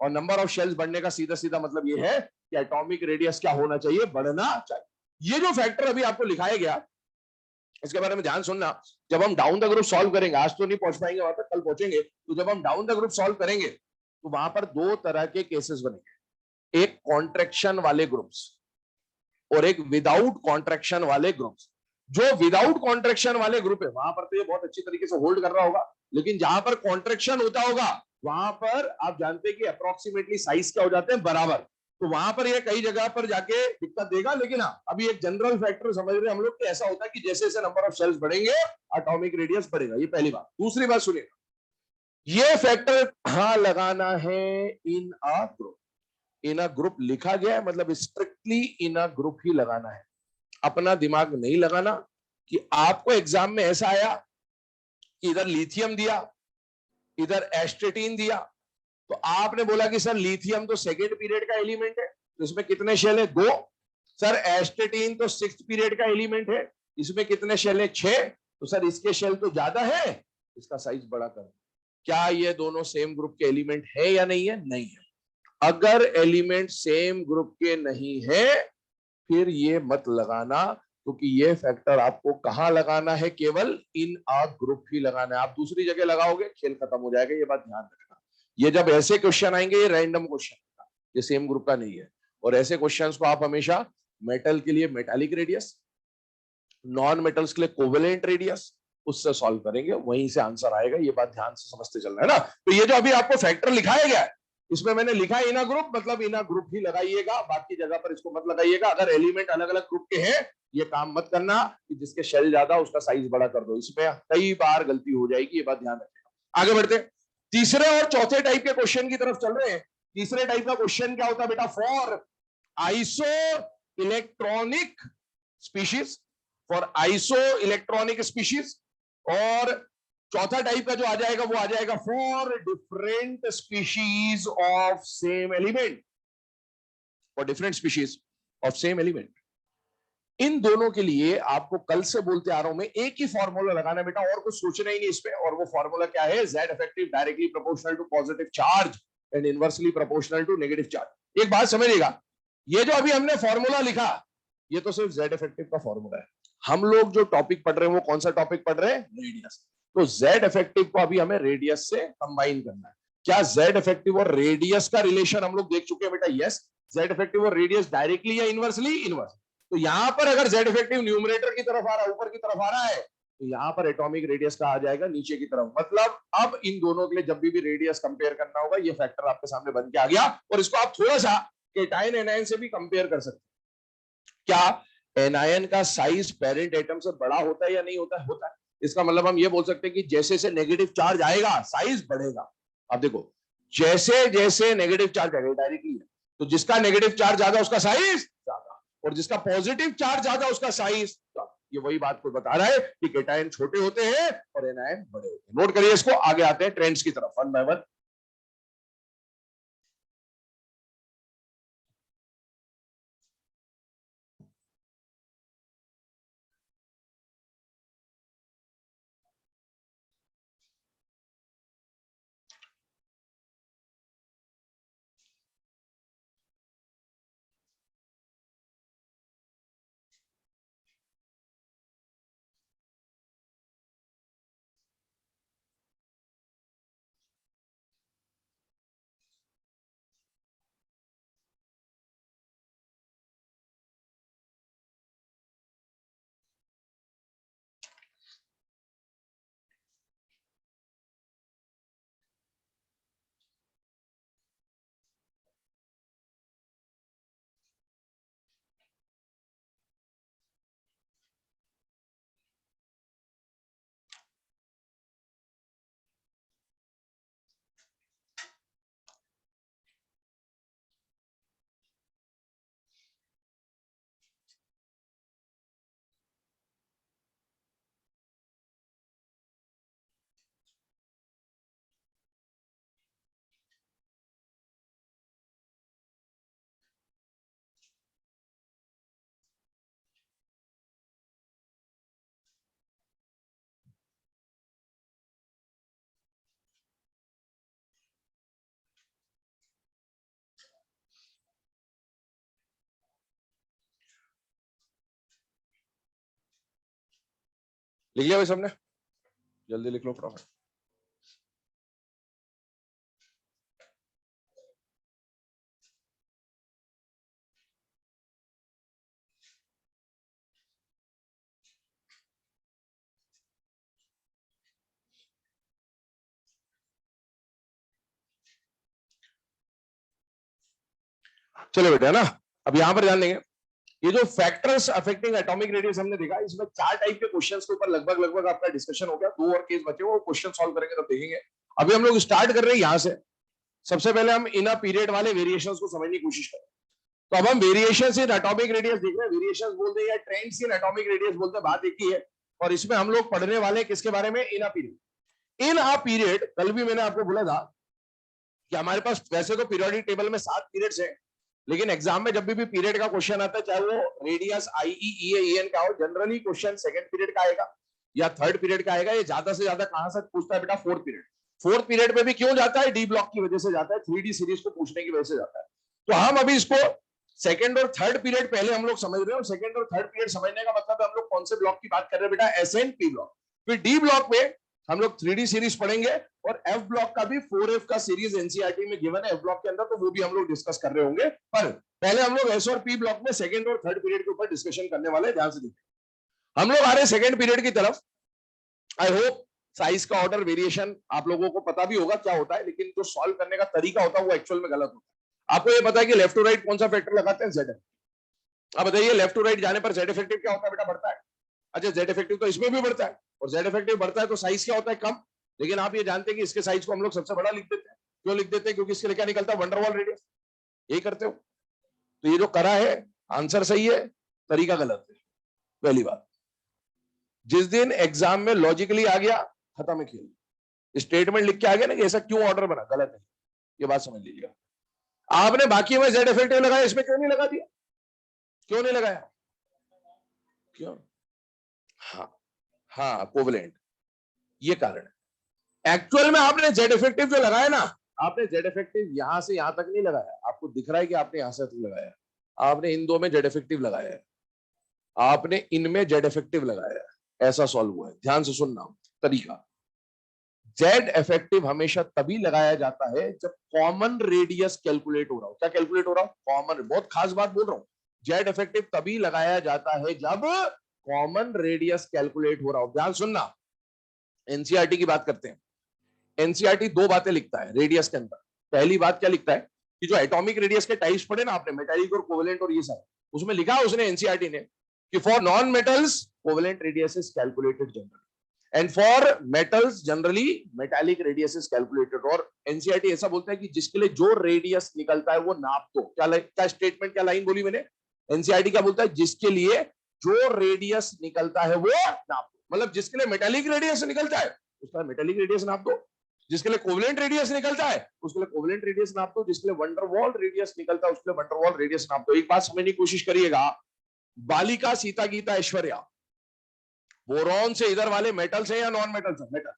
और नंबर ऑफ शेल्स बढ़ने का सीधा सीधा मतलब ये है कि एटॉमिक रेडियस क्या होना चाहिए, बढ़ना चाहिए। ये जो फैक्टर अभी आपको लिखाया गया इसके बारे में ध्यान सुनना। जब हम डाउन द ग्रुप सॉल्व करेंगे, आज तो नहीं पहुंच पाएंगे वहां तक, कल पहुंचेंगे, तो जब हम डाउन द ग्रुप सॉल्व करेंगे तो वहां पर 2 तरह के केसेस बनेंगे, एक कॉन्ट्रैक्शन वाले ग्रुप्स और एक विदाउट कॉन्ट्रैक्शन वाले ग्रुप्स। जो विदाउट कॉन्ट्रैक्शन वाले ग्रुप है वहां पर तो ये बहुत अच्छी तरीके से होल्ड कर रहा होगा, लेकिन जहां पर कॉन्ट्रैक्शन होता होगा वहां पर आप जानते हैं कि अप्रोक्सीमेटली साइज क्या हो जाते हैं, बराबर। तो वहां पर ये कई जगह पर जाके दिक्कत देगा। लेकिन हाँ, अभी एक जनरल फैक्टर समझ रहे हैं हम लोग कि ऐसा होता है कि जैसे जैसे नंबर ऑफ शेल्स बढ़ेंगे एटॉमिक रेडियस बढ़ेगा। ये पहली बात। दूसरी बात सुनिए, ये फैक्टर कहां लगाना है, इन a group. In a group लिखा गया है मतलब स्ट्रिक्टली इन अ ग्रुप ही लगाना है। अपना दिमाग नहीं लगाना कि आपको एग्जाम में ऐसा आया कि इधर लिथियम दिया, इधर एस्टेटीन दिया, तो आपने बोला कि सर लिथियम तो सेकेंड पीरियड का एलिमेंट है तो इसमें कितने शेल है, 2। सर एस्टेटीन तो सिक्स्थ पीरियड का एलिमेंट है, इसमें कितने शेल है, 6। तो सर इसके शेल तो ज्यादा है, इसका साइज बड़ा कर। क्या ये दोनों सेम ग्रुप के एलिमेंट है या नहीं है, नहीं है। अगर एलिमेंट सेम ग्रुप के नहीं है फिर ये मत लगाना, क्योंकि ये फैक्टर आपको कहां लगाना है, केवल इन अ ग्रुप ही लगाना है। आप दूसरी जगह लगाओगे खेल खत्म हो जाएगा, ये बात ध्यान रखना। ये जब ऐसे क्वेश्चन आएंगे ये रैंडम क्वेश्चन, ये सेम ग्रुप का नहीं है। और ऐसे क्वेश्चंस को आप हमेशा मेटल के लिए मेटालिक रेडियस, नॉन मेटल्स के लिए कोवेलेंट रेडियस, उससे सॉल्व करेंगे, वहीं से आंसर आएगा। ये बात ध्यान से समझते चलना है ना। तो ये जो अभी आपको फैक्टर लिखाया गया है, इसमें मैंने लिखा है इना ग्रुप, मतलब इना ग्रुप ही लगाइएगा, बाकी जगह पर इसको मत लगाइएगा। अगर एलिमेंट अलग अलग ग्रुप के हैं, ये काम मत करना कि जिसके शेल ज्यादा उसका साइज बड़ा कर दो, इसमें कई बार गलती हो जाएगी, ये बात ध्यान रखिएगा। आगे बढ़ते तीसरे और चौथे टाइप के क्वेश्चन की तरफ चल रहे हैं। तीसरे टाइप का क्वेश्चन क्या होता है बेटा? For iso electronic species, for iso electronic species. और चौथा टाइप का जो आ जाएगा वो आ जाएगा for different species of same element, for different species of same element. इन दोनों के लिए आपको कल से बोलते आ रहा हूं मैं, एक ही फॉर्मूला लगाना है बेटा, और कुछ सोचना ही नहीं इस पे। और वो फॉर्मूला क्या है? Z effective directly proportional to positive charge and inversely proportional to negative charge. एक बात समझिएगा, ये जो अभी हमने फॉर्मूला लिखा, ये तो सिर्फ Z इफेक्टिव का फॉर्मूला है। हम लोग जो टॉपिक पढ़ रहे हैं वो कौन सा टॉपिक पढ़ रहे हैं? रेडियस। तो Z इफेक्टिव को अभी हमें रेडियस से कंबाइन करना है। क्या Z इफेक्टिव और रेडियस का रिलेशन हम लोग देख चुके हैं बेटा? यस। Z इफेक्टिव और रेडियस डायरेक्टली या इनवर्सली? इनवर्स। तो यहां पर अगर Z इफेक्टिव न्यूमरेटर की तरफ आ रहा है, ऊपर की तरफ आ रहा है, तो यहां पर एटॉमिक रेडियस का आ जाएगा नीचे की तरफ। मतलब अब इन दोनों के लिए जब भी रेडियस कंपेयर करना होगा, ये फैक्टर आपके सामने बन के आ गया। और इसको आप थोड़ा सा केटाइन एनायन से भी कंपेयर कर सकते हैं। क्या एनायन का साइज पेरेंट एटम से बड़ा होता है या नहीं होता है? होता है। इसका मतलब हम ये बोल सकते हैं कि जैसे से नेगेटिव चार्ज आएगा साइज बढ़ेगा। अब देखो, जैसे जैसे नेगेटिव चार्ज आएगा डायरेक्टली, तो जिसका नेगेटिव चार्ज ज्यादा उसका साइज ज्यादा, और जिसका पॉजिटिव चार्ज ज्यादा उसका साइज ज्यादा। ये वही बात को बता रहा है कि केटायन छोटे होते हैं और एनायन बड़े होते हैं। नोट करिए इसको। आगे आते हैं ट्रेंड्स की तरफ वन बाय वन। लिख लिया भाई सबने? जल्दी लिख लो फटाफट। चलो बेटा, है ना? अब यहां पर ध्यान देंगे, ये जो फैक्टर्स अफेक्टिंग एटॉमिक रेडियस हमने देखा, इसमें चार टाइप के क्वेश्चंस के ऊपर लगभग लगभग आपका डिस्कशन हो गया। दो और केस बचे, वो क्वेश्चन सॉल्व करेंगे तब देखेंगे। अभी हम लोग स्टार्ट कर रहे हैं यहां से। सबसे पहले हम इन पीरियड वाले वेरिएशंस को समझने की कोशिश करें। तो अब हम वेरिएशंस इन एटॉमिक रेडियस देख रहे हैं। वेरिएशंस बोलते हैं या ट्रेंड्स इन एटॉमिक रेडियस बोलते हैं, बात एक ही है। और इसमें हम लोग पढ़ने वाले हैं किसके बारे में? In period. इन पीरियड कल भी मैंने आपको बोला था कि हमारे पास वैसे तो पीरियोडिक टेबल में 7 पीरियड्स हैं, लेकिन एग्जाम में जब भी पीरियड का क्वेश्चन आता है, चाहे वो रेडियस IE का हो, जनरली क्वेश्चन सेकंड पीरियड का आएगा या थर्ड पीरियड का आएगा। ये ज्यादा से ज्यादा कहां से पूछता है बेटा? Fourth period. फोर्थ पीरियड में भी क्यों जाता है? डी ब्लॉक की वजह से जाता है, 3D सीरीज को पूछने की वजह से जाता है। तो हम अभी इसको सेकंड और थर्ड पीरियड पहले हम लोग समझ रहे हैं, और सेकंड और थर्ड पीरियड समझने का मतलब है हम लोग कौन से ब्लॉक की बात कर रहे हैं बेटा, एस एंड पी ब्लॉक। फिर डी ब्लॉक में हम लोग 3D सीरीज पढ़ेंगे, और एफ ब्लॉक का भी 4F का सीरीज एनसीईआरटी में गिवन है एफ ब्लॉक के अंदर, तो वो भी हम लोग डिस्कस कर रहे होंगे। पर पहले हम लोग एस और पी ब्लॉक में सेकंड और थर्ड पीरियड के ऊपर डिस्कशन करने वाले हैं, ध्यान से देखिए। हम लोग आ रहे हैं सेकंड पीरियड की तरफ। आई होप साइज का ऑर्डर वेरिएशन आप लोगों को पता भी होगा क्या होता है, लेकिन जो सॉल्व करने का तरीका होता है वो एक्चुअल में गलत होता है। आपको ये पता है कि लेफ्ट टू राइट कौन सा फैक्टर लगाते हैं, जेड। अब बताइए लेफ्ट टू राइट जाने पर जेड इफेक्टिव क्या होता है बेटा, बढ़ता है। अच्छा, जेड इफेक्टिव तो इसमें भी बढ़ता है, और जेड इफेक्टिव बढ़ता है तो साइज क्या होता है, कम। लेकिन आप ये जानते हैं कि इसके साइज को हम लोग सबसे बड़ा लिख देते हैं। क्यों लिख देते हैं, क्योंकि इसके लिए क्या निकलता है, वंडरवॉल रेडियस। यही करते हो। तो ये जो करा है आंसर सही है, तरीका गलत है। पहली बात, जिस दिन एग्जाम में लॉजिकली आ गया खत्म है खेल, स्टेटमेंट लिख के आ गया ना कि ऐसा क्यों ऑर्डर बना, गलत है। ये बात समझ लीजिएगा। आपने बाकी में जेड इफेक्टिव लगाया, इसमें क्यों नहीं लगा दिया, क्यों नहीं लगाया, क्यों? हाँ हाँ, कोवलेंट, ये कारण है। एक्चुअल में आपने जेड इफेक्टिव जो लगाया ना, आपने जेड इफेक्टिव यहां से यहां तक नहीं लगाया। आपको दिख रहा है कि आपने यहां से तक लगाया, आपने इन दो में जेड इफेक्टिव लगाया है, आपने इनमें जेड इफेक्टिव लगाया है, ऐसा सॉल्व हुआ है। ध्यान से सुनना तरीका। जेड इफेक्टिव हमेशा तभी लगाया जाता है जब कॉमन रेडियस कैलकुलेट हो रहा हो। क्या कैलकुलेट हो रहा हो, कॉमन। बहुत खास बात बोल रहा हूं, जेड इफेक्टिव तभी लगाया जाता है जब कॉमन रेडियस कैलकुलेट हो रहा हो। ध्यान सुनना, एनसीईआरटी की बात करते हैं। एनसीईआरटी दो बातें लिखता है रेडियस के अंदर। पहली बात क्या लिखता है कि जो एटॉमिक रेडियस के टाइप्स पढ़े ना आपने, मेटालिक और कोवेलेंट और ये सब, उसमें लिखा उसने एनसीईआरटी ने कि for non metals covalent radius is calculated generally, and for metals generally metallic radius is calculated. और एनसीईआरटी ऐसा बोलता है कि जिसके लिए जो रेडियस निकलता है वो नाप दो। क्या स्टेटमेंट, क्या लाइन बोली मैंने, एनसीईआरटी क्या बोलता है, जिसके लिए जो रेडियस निकलता है वो नाप दो। मतलब जिसके लिए मेटालिक रेडियस निकलता है उसका मेटालिक रेडियस नाप दो, जिसके लिए कोवेलेंट रेडियस निकलता है उसके लिए कोवेलेंट रेडियस नाप दो, जिसके लिए वंडरवॉल रेडियस निकलता है उसके लिए वंडरवॉल रेडियस नाप दो। एक बात समझने की कोशिश करिएगा, बालिका, सीता, गीता, ऐश्वर्या, बोरॉन से इधर वाले मेटल्स हैं या नॉन मेटल्स हैं, मेटल।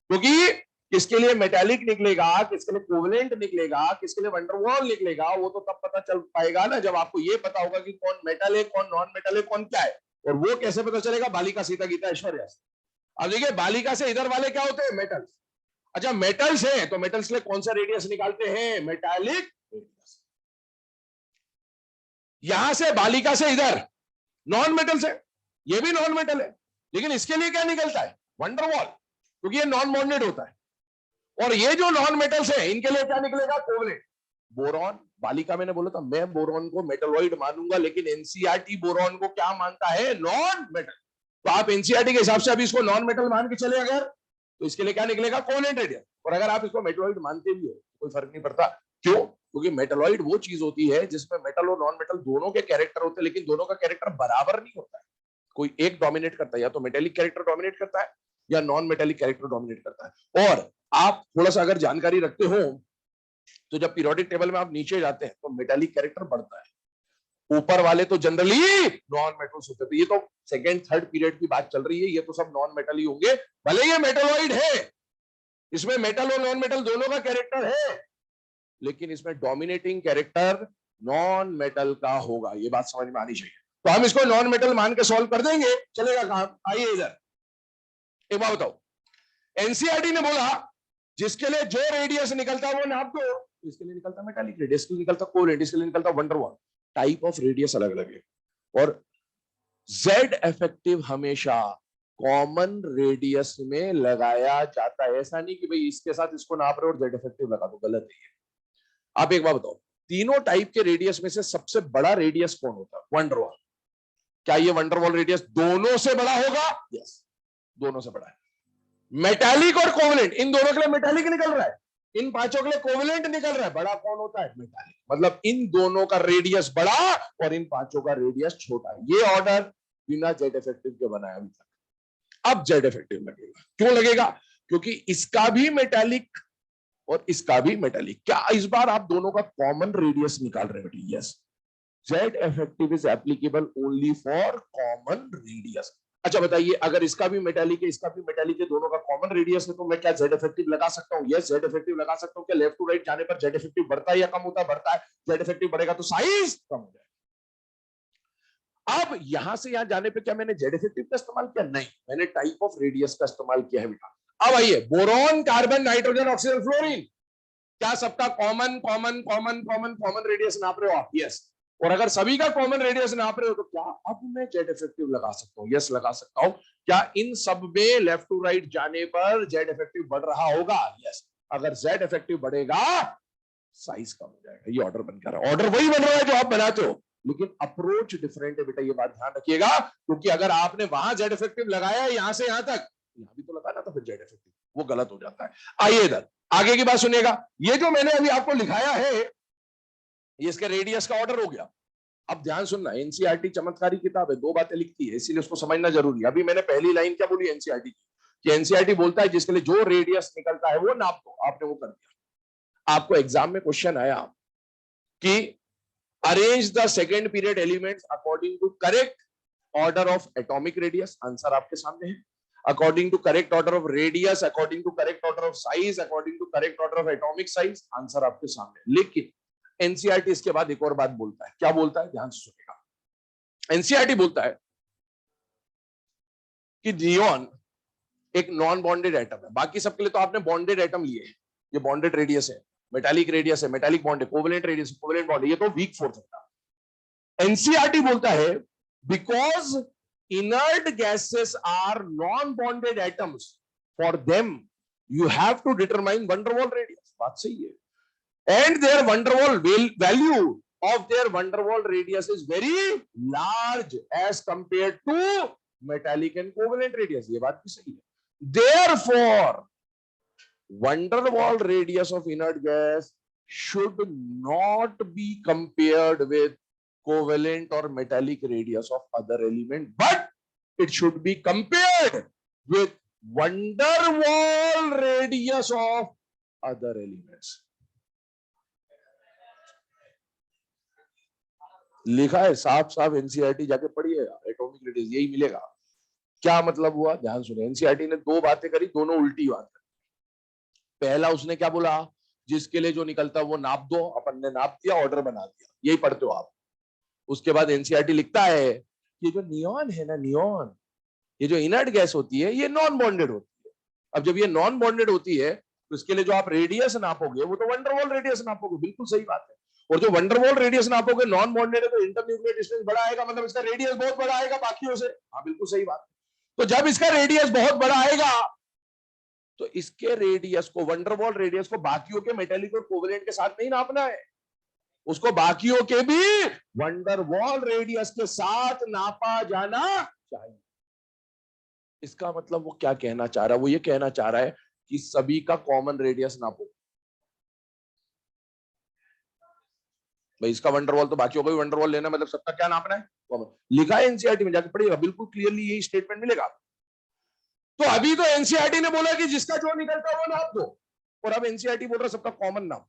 क्योंकि किसके लिए मेटालिक निकलेगा, किसके लिए कोवेलेंट निकलेगा, किसके लिए वंडरवॉल निकलेगा, वो तो तब पता चल पाएगा ना जब आपको ये पता होगा कि कौन मेटल है, कौन नॉन मेटल है, कौन क्या है। और वो कैसे पता चलेगा, बालिका, सीता, गीता, ऐश्वर्या से। अब देखिए, बालिका से इधर वाले क्या होते हैं, मेटल्स। अच्छा, मेटल्स है तो मेटल्स के लिए कौन सा रेडियस निकालते हैं, मेटालिक रेडियस। यहां से बालिका से इधर नॉन मेटल्स है, ये भी नॉन मेटल है, लेकिन इसके लिए क्या निकलता है, वंडरवॉल, क्योंकि ये नॉन बॉन्डेड होता है। और ये जो नॉन मेटल्स है इनके लिए क्या निकलेगा, कोवलेंट। बोरॉन, बालिका मैंने बोला था मैं बोरॉन को मेटलॉइड मानूंगा, लेकिन एनसीईआरटी बोरॉन को क्या मानता है, नॉन मेटल। तो आप एनसीईआरटी के हिसाब से अभी इसको नॉन मेटल मान के चले अगर, तो इसके लिए क्या निकलेगा, कोवलेंट रेडियस। और अगर आप इसको मेटलॉइड मानते भी हो कोई फर्क नहीं पड़ता। क्यों, क्योंकि मेटलॉइड वो चीज होती है जिसमें मेटल और नॉन मेटल दोनों के कैरेक्टर होते हैं, लेकिन दोनों का कैरेक्टर बराबर नहीं होता है। कोई एक डोमिनेट करता है, या तो मेटेलिक कैरेक्टर डोमिनेट करता है या नॉन मेटेलिक कैरेक्टर डोमिनेट करता है। और आप थोड़ा सा अगर जानकारी रखते हो तो जब पीरियोडिक टेबल में आप नीचे जाते हैं तो मेटेलिक कैरेक्टर बढ़ता है, ऊपर वाले तो जनरली नॉन मेटल्स होते हैं। तो ये तो सेकंड थर्ड पीरियड की बात चल रही है, ये तो सब नॉन मेटल ही होंगे, भले ये मेटलॉइड है, इसमें मेटल और नॉन मेटल दोनों का कैरेक्टर है, लेकिन इसमें डोमिनेटिंग कैरेक्टर नॉन मेटल का होगा। ये बात समझ में आनी चाहिए। तो हम इसको नॉन मेटल मान के सॉल्व कर देंगे, चलेगा काम। आइए इधर एक बात बताओ, एनसीईआरटी ने बोला जिसके लिए जो रेडियस निकलता है वो नाप दो, इसके लिए निकलता मेटालिक रेडियस, इसके लिए निकलता कोवेलेंट, इसके लिए निकलता वंडरवॉल। टाइप ऑफ रेडियस अलग अलग है। और जेड इफेक्टिव हमेशा कॉमन रेडियस में लगाया जाता है। ऐसा नहीं कि भाई इसके साथ इसको नाप रहे और जेड इफेक्टिव लगा दो, गलत है। आप एक बात बताओ, तीनों टाइप के रेडियस में से सबसे बड़ा रेडियस कौन होता है, वंडरवॉल। क्या ये वंडरवॉल रेडियस दोनों से बड़ा होगा, यस, दोनों से बड़ा है। मेटालिक और कोवेलेंट, इन दोनों के लिए मेटालिक निकल रहा है, इन पांचों के लिए कोवेलेंट निकल रहा है, बड़ा कौन होता है, मेटालिक। मतलब इन दोनों का रेडियस बड़ा और इन पांचों का रेडियस छोटा है। ये ऑर्डर बिना जेड इफेक्टिव के बनाया अभी तक। अब जेड इफेक्टिव लगेगा, क्यों लगेगा, क्योंकि इसका भी मेटालिक और इसका भी मेटालिक। क्या इस बार आप दोनों का कॉमन रेडियस निकाल रहे हो, yes. Z effective is applicable only for common radius. अच्छा बताइए, अगर इसका भी मेटालिक है इसका भी मेटालिक है, दोनों का कॉमन रेडियस है, तो मैं क्या जेड इफेक्टिव लगा सकता हूं, यस जेड इफेक्टिव लगा सकता हूं। क्या लेफ्ट टू राइट जाने पर जेड इफेक्टिव बढ़ता है या कम होता है, बढ़ता है। जेड इफेक्टिव बढ़ेगा तो साइज कम हो जाएगा। अब यहां से यहां जाने पे क्या मैंने जेड इफेक्टिव का इस्तेमाल किया? नहीं, मैंने टाइप ऑफ रेडियस का इस्तेमाल किया है बेटा। अब आइए, boron, carbon, nitrogen, oxygen, fluorine, क्या सबका common common common common common radius नाप रहे हो आप? यस। और अगर सभी का कॉमन रेडियस नाप रहे हो तो क्या अब मैं जेड इफेक्टिव लगा सकता हूं? यस, लगा सकता हूं। क्या इन सब में लेफ्ट टू राइट जाने पर जेड इफेक्टिव बढ़ रहा होगा? यस। अगर जेड इफेक्टिव बढ़ेगा, साइज कम हो जाएगा। ये ऑर्डर बन कर रहा है, ऑर्डर वही बन रहा है जो आप बनाते हो, लेकिन अप्रोच डिफरेंट है बेटा, ये बात ध्यान रखिएगा। क्योंकि अगर आपने वहां जेड इफेक्टिव लगाया यहां से यहां तक, यहां भी तो लगाना था फिर जेड इफेक्टिव, वो गलत हो जाता है। आइए इधर आगे की बात सुनिएगा। ये जो मैंने अभी आपको लिखाया है, ये इसके रेडियस का ऑर्डर हो गया। अब ध्यान सुनना, एनसीईआरटी चमत्कारी किताब है, दो बातें लिखती है, इसीलिए उसको समझना जरूरी है। अभी मैंने पहली लाइन क्या बोली एनसीईआरटी की, कि एनसीईआरटी बोलता है जिसके लिए जो रेडियस निकलता है वो नाप दो। आपने वो कर दिया। आपको एग्जाम में क्वेश्चन आया कि arrange the second period elements according to correct order of atomic radius, answer आपके सामने है। According to correct order of radius, according to correct order of size, according to correct order of atomic size, answer आपके सामने। लेकिन एनसीईआरटी इसके बाद एक और बात बोलता है। क्या बोलता है? ध्यान से सुनिएगा। एनसीईआरटी बोलता है कि नियॉन एक नॉन बॉन्डेड एटम है। बाकी सबके लिए तो आपने बॉन्डेड एटम लिए हैं, ये बॉन्डेड रेडियस है, मेटालिक रेडियस है, मेटालिक बॉन्ड है, कोवेलेंट रेडियस, कोवेलेंट बॉन्ड है, ये तो वीक फोर्स है। एनसीईआरटी बोलता है because inert gases are non-bonded atoms, for them you have to determine van der Waals radius. बात सही है, and their van der Waals value of their van der Waals radius is very large as compared to metallic and covalent radius. ये बात भी सही है। Therefore van der Waals radius of inert gas should not be compared with covalent or metallic radius of other element, but it should be compared with van der Waals radius of other elements. लिखा है साफ साफ, एनसीईआरटी जाके पढ़िएगा, एटॉमिक रेडियस यही मिलेगा। क्या मतलब हुआ? ध्यान सुनिए, एनसीईआरटी ने दो बातें करी, दोनों उल्टी बात करी। पहला उसने क्या बोला, जिसके लिए जो निकलता है वो नाप दो, अपन ने नाप दिया, ऑर्डर बना दिया, यही पढ़ते हो आप। उसके बाद एनसीईआरटी लिखता है ये जो नियॉन है ना, नियॉन, ये जो इनर्ट गैस होती है, ये नॉन बॉन्डेड होती है। अब जब ये नॉन बॉन्डेड होती है तो इसके लिए जो आप रेडियस नापोगे वो तो van der Waals रेडियस नापोगे, बिल्कुल सही बात है। और जो van der Waals रेडियस नापोगे, नॉन बॉन्डेड है तो इंटरन्यूक्लियर डिस्टेंस बड़ा आएगा, मतलब इसका रेडियस बहुत बड़ा आएगा बाकियों से। हाँ बिल्कुल सही बात है। तो जब इसका रेडियस बहुत बड़ा आएगा तो इसके रेडियस को, van der Waals रेडियस को बाकियों के मेटेलिक और कोवेलेंट के साथ नहीं नापना है, उसको बाकियों के भी van der Waals रेडियस के साथ नापा जाना चाहिए। इसका मतलब वो क्या कहना चाह रहा है? वो ये कहना चाह रहा है कि सभी का कॉमन रेडियस नापो। भाई इसका van der Waals तो बाकियों का भी van der Waals लेना, मतलब सबका क्या नापना है? कॉमन। लिखा है एनसीईआरटी में, जाके पढ़िएगा, बिल्कुल क्लियरली यही स्टेटमेंट मिलेगा। तो अभी तो एनसीईआरटी ने बोला कि जिसका जो निकलता है वो नाप दो, और अब एनसीईआरटी बोल रहा है सबका कॉमन नाप।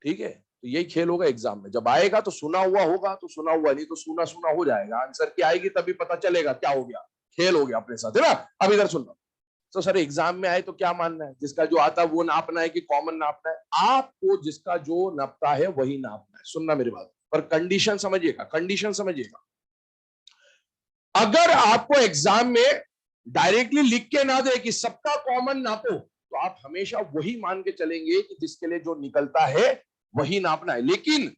ठीक है, तो यही खेल होगा एग्जाम में। जब आएगा तो सुना हुआ होगा तो सुना हुआ, नहीं तो सुना सुना हो जाएगा। आंसर की आएगी तभी पता चलेगा क्या हो गया, खेल हो गया अपने साथ, है ना। अब इधर सुनना। तो सर एग्जाम में आए तो क्या मानना है? जिसका जो आता है वो नापना है कि कॉमन नापना है? आपको जिसका जो नापता है वही नापना है। सुनना मेरी बात, पर कंडीशन समझिएगा, कंडीशन समझिएगा। अगर आपको एग्जाम में डायरेक्टली लिख के ना दे कि सबका कॉमन नापो, तो आप हमेशा वही मान के चलेंगे कि जिसके लिए जो निकलता है वही नापना है। लेकिन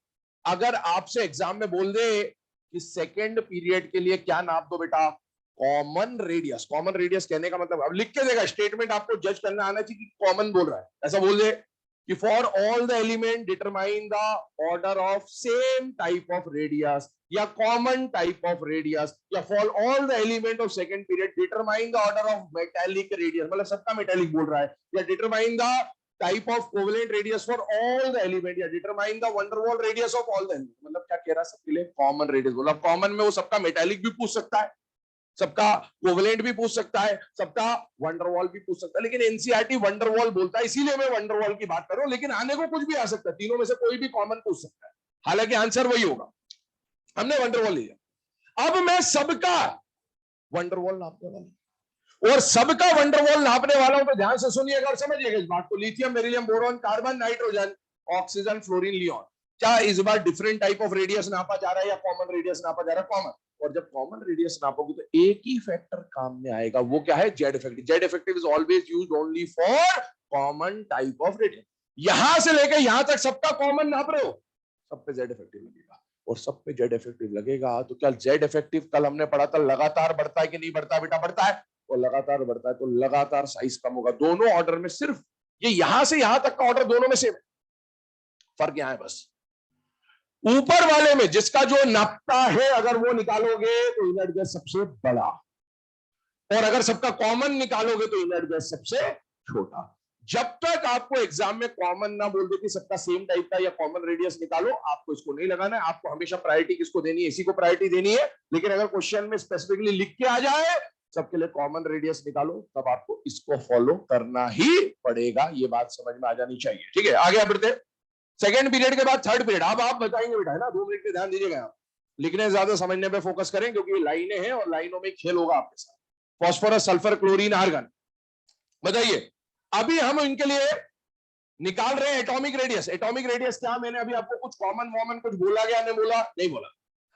अगर आपसे एग्जाम में बोल दे कि सेकेंड पीरियड के लिए क्या नाप दो बेटा, कॉमन रेडियस। कॉमन रेडियस कहने का मतलब, अब लिख के देगा, स्टेटमेंट आपको जज करना आना चाहिए कि कॉमन बोल रहा है। ऐसा बोल दे कि for all the element determine the order of same type of radius, या कॉमन टाइप ऑफ रेडियस, या for all the element of second period determine the order of metallic radius, मतलब सबका मेटालिक बोल रहा है, या determine the type of covalent radius for all the element, या determine the van der Waals radius of all the element. मतलब क्या कह रहा है? सबके लिए कॉमन रेडियस बोला। कॉमन में वो सबका मेटालिक भी पूछ सकता है, सबका कोवेलेंट भी पूछ सकता है, सबका van der Waals भी पूछ सकता है। लेकिन एनसीईआरटी van der Waals बोलता है, इसीलिए मैं van der Waals की बात कर रहा हूं। लेकिन आने को कुछ भी आ सकता है, तीनों में से कोई भी कॉमन पूछ सकता है, हालांकि आंसर वही होगा। हमने van der Waals लिया। अब मैं सबका van der Waals नापने वाला और सबका van der Waals नापने वाला हूं, तो ध्यान से सुनिएगा और समझिएगा इस बात को। Lithium, beryllium, boron, carbon, nitrogen, oxygen, fluorine, Leon, क्या इस बार डिफरेंट टाइप ऑफ रेडियस नापा जा रहा है या कॉमन रेडियस नापा जा रहा है? कॉमन। और जब कॉमन रेडियस नापोगे तो एक ही फैक्टर काम में आएगा, वो क्या है? Z effective. Z effective is always used only for common type of radius. यहां से लेकर यहां तक सबका कॉमन नाप रहे हो, सब पे जेड इफेक्टिव लगेगा। और सब पे जेड इफेक्टिव लगेगा तो क्या जेड इफेक्टिव कल हमने पढ़ा था लगातार बढ़ता है कि नहीं बढ़ता? बेटा बढ़ता है। और लगातार बढ़ता है तो लगातार साइज कम होगा। दोनों ऑर्डर में सिर्फ ये यहां से यहां तक का ऑर्डर दोनों में सेम है, फर्क यहां है बस। ऊपर वाले में जिसका जो नापता है अगर वो निकालोगे तो इनर्ट गैस सबसे बड़ा, और अगर सबका कॉमन निकालोगे तो इनर्ट गैस सबसे छोटा। जब तक आपको एग्जाम में कॉमन ना बोल दे कि सबका सेम टाइप का या कॉमन रेडियस निकालो, आपको इसको नहीं लगाना है। आपको हमेशा प्रायोरिटी किसको देनी है? इसी को प्रायोरिटी देनी है। लेकिन अगर क्वेश्चन में स्पेसिफिकली लिख के आ जाए सबके लिए कॉमन रेडियस निकालो, तब आपको इसको फॉलो करना ही पड़ेगा। ये बात समझ में आ जानी चाहिए। ठीक है, आगे बढ़ते। सेकेंड पीरियड के बाद थर्ड पीरियड। अब आप बताएंगे बेटा, है ना, 2 मिनट पे ध्यान दीजिएगा। आप लिखने ज्यादा समझने पे फोकस करें क्योंकि ये लाइनें हैं और लाइनों में खेल होगा आपके साथ। Phosphorus, sulphur, chlorine, argon. बताइए, अभी हम इनके लिए निकाल रहे हैं एटॉमिक रेडियस। एटॉमिक रेडियस क्या? मैंने अभी आपको कुछ कॉमन वॉमन कुछ बोला गया? नहीं बोला? नहीं बोला।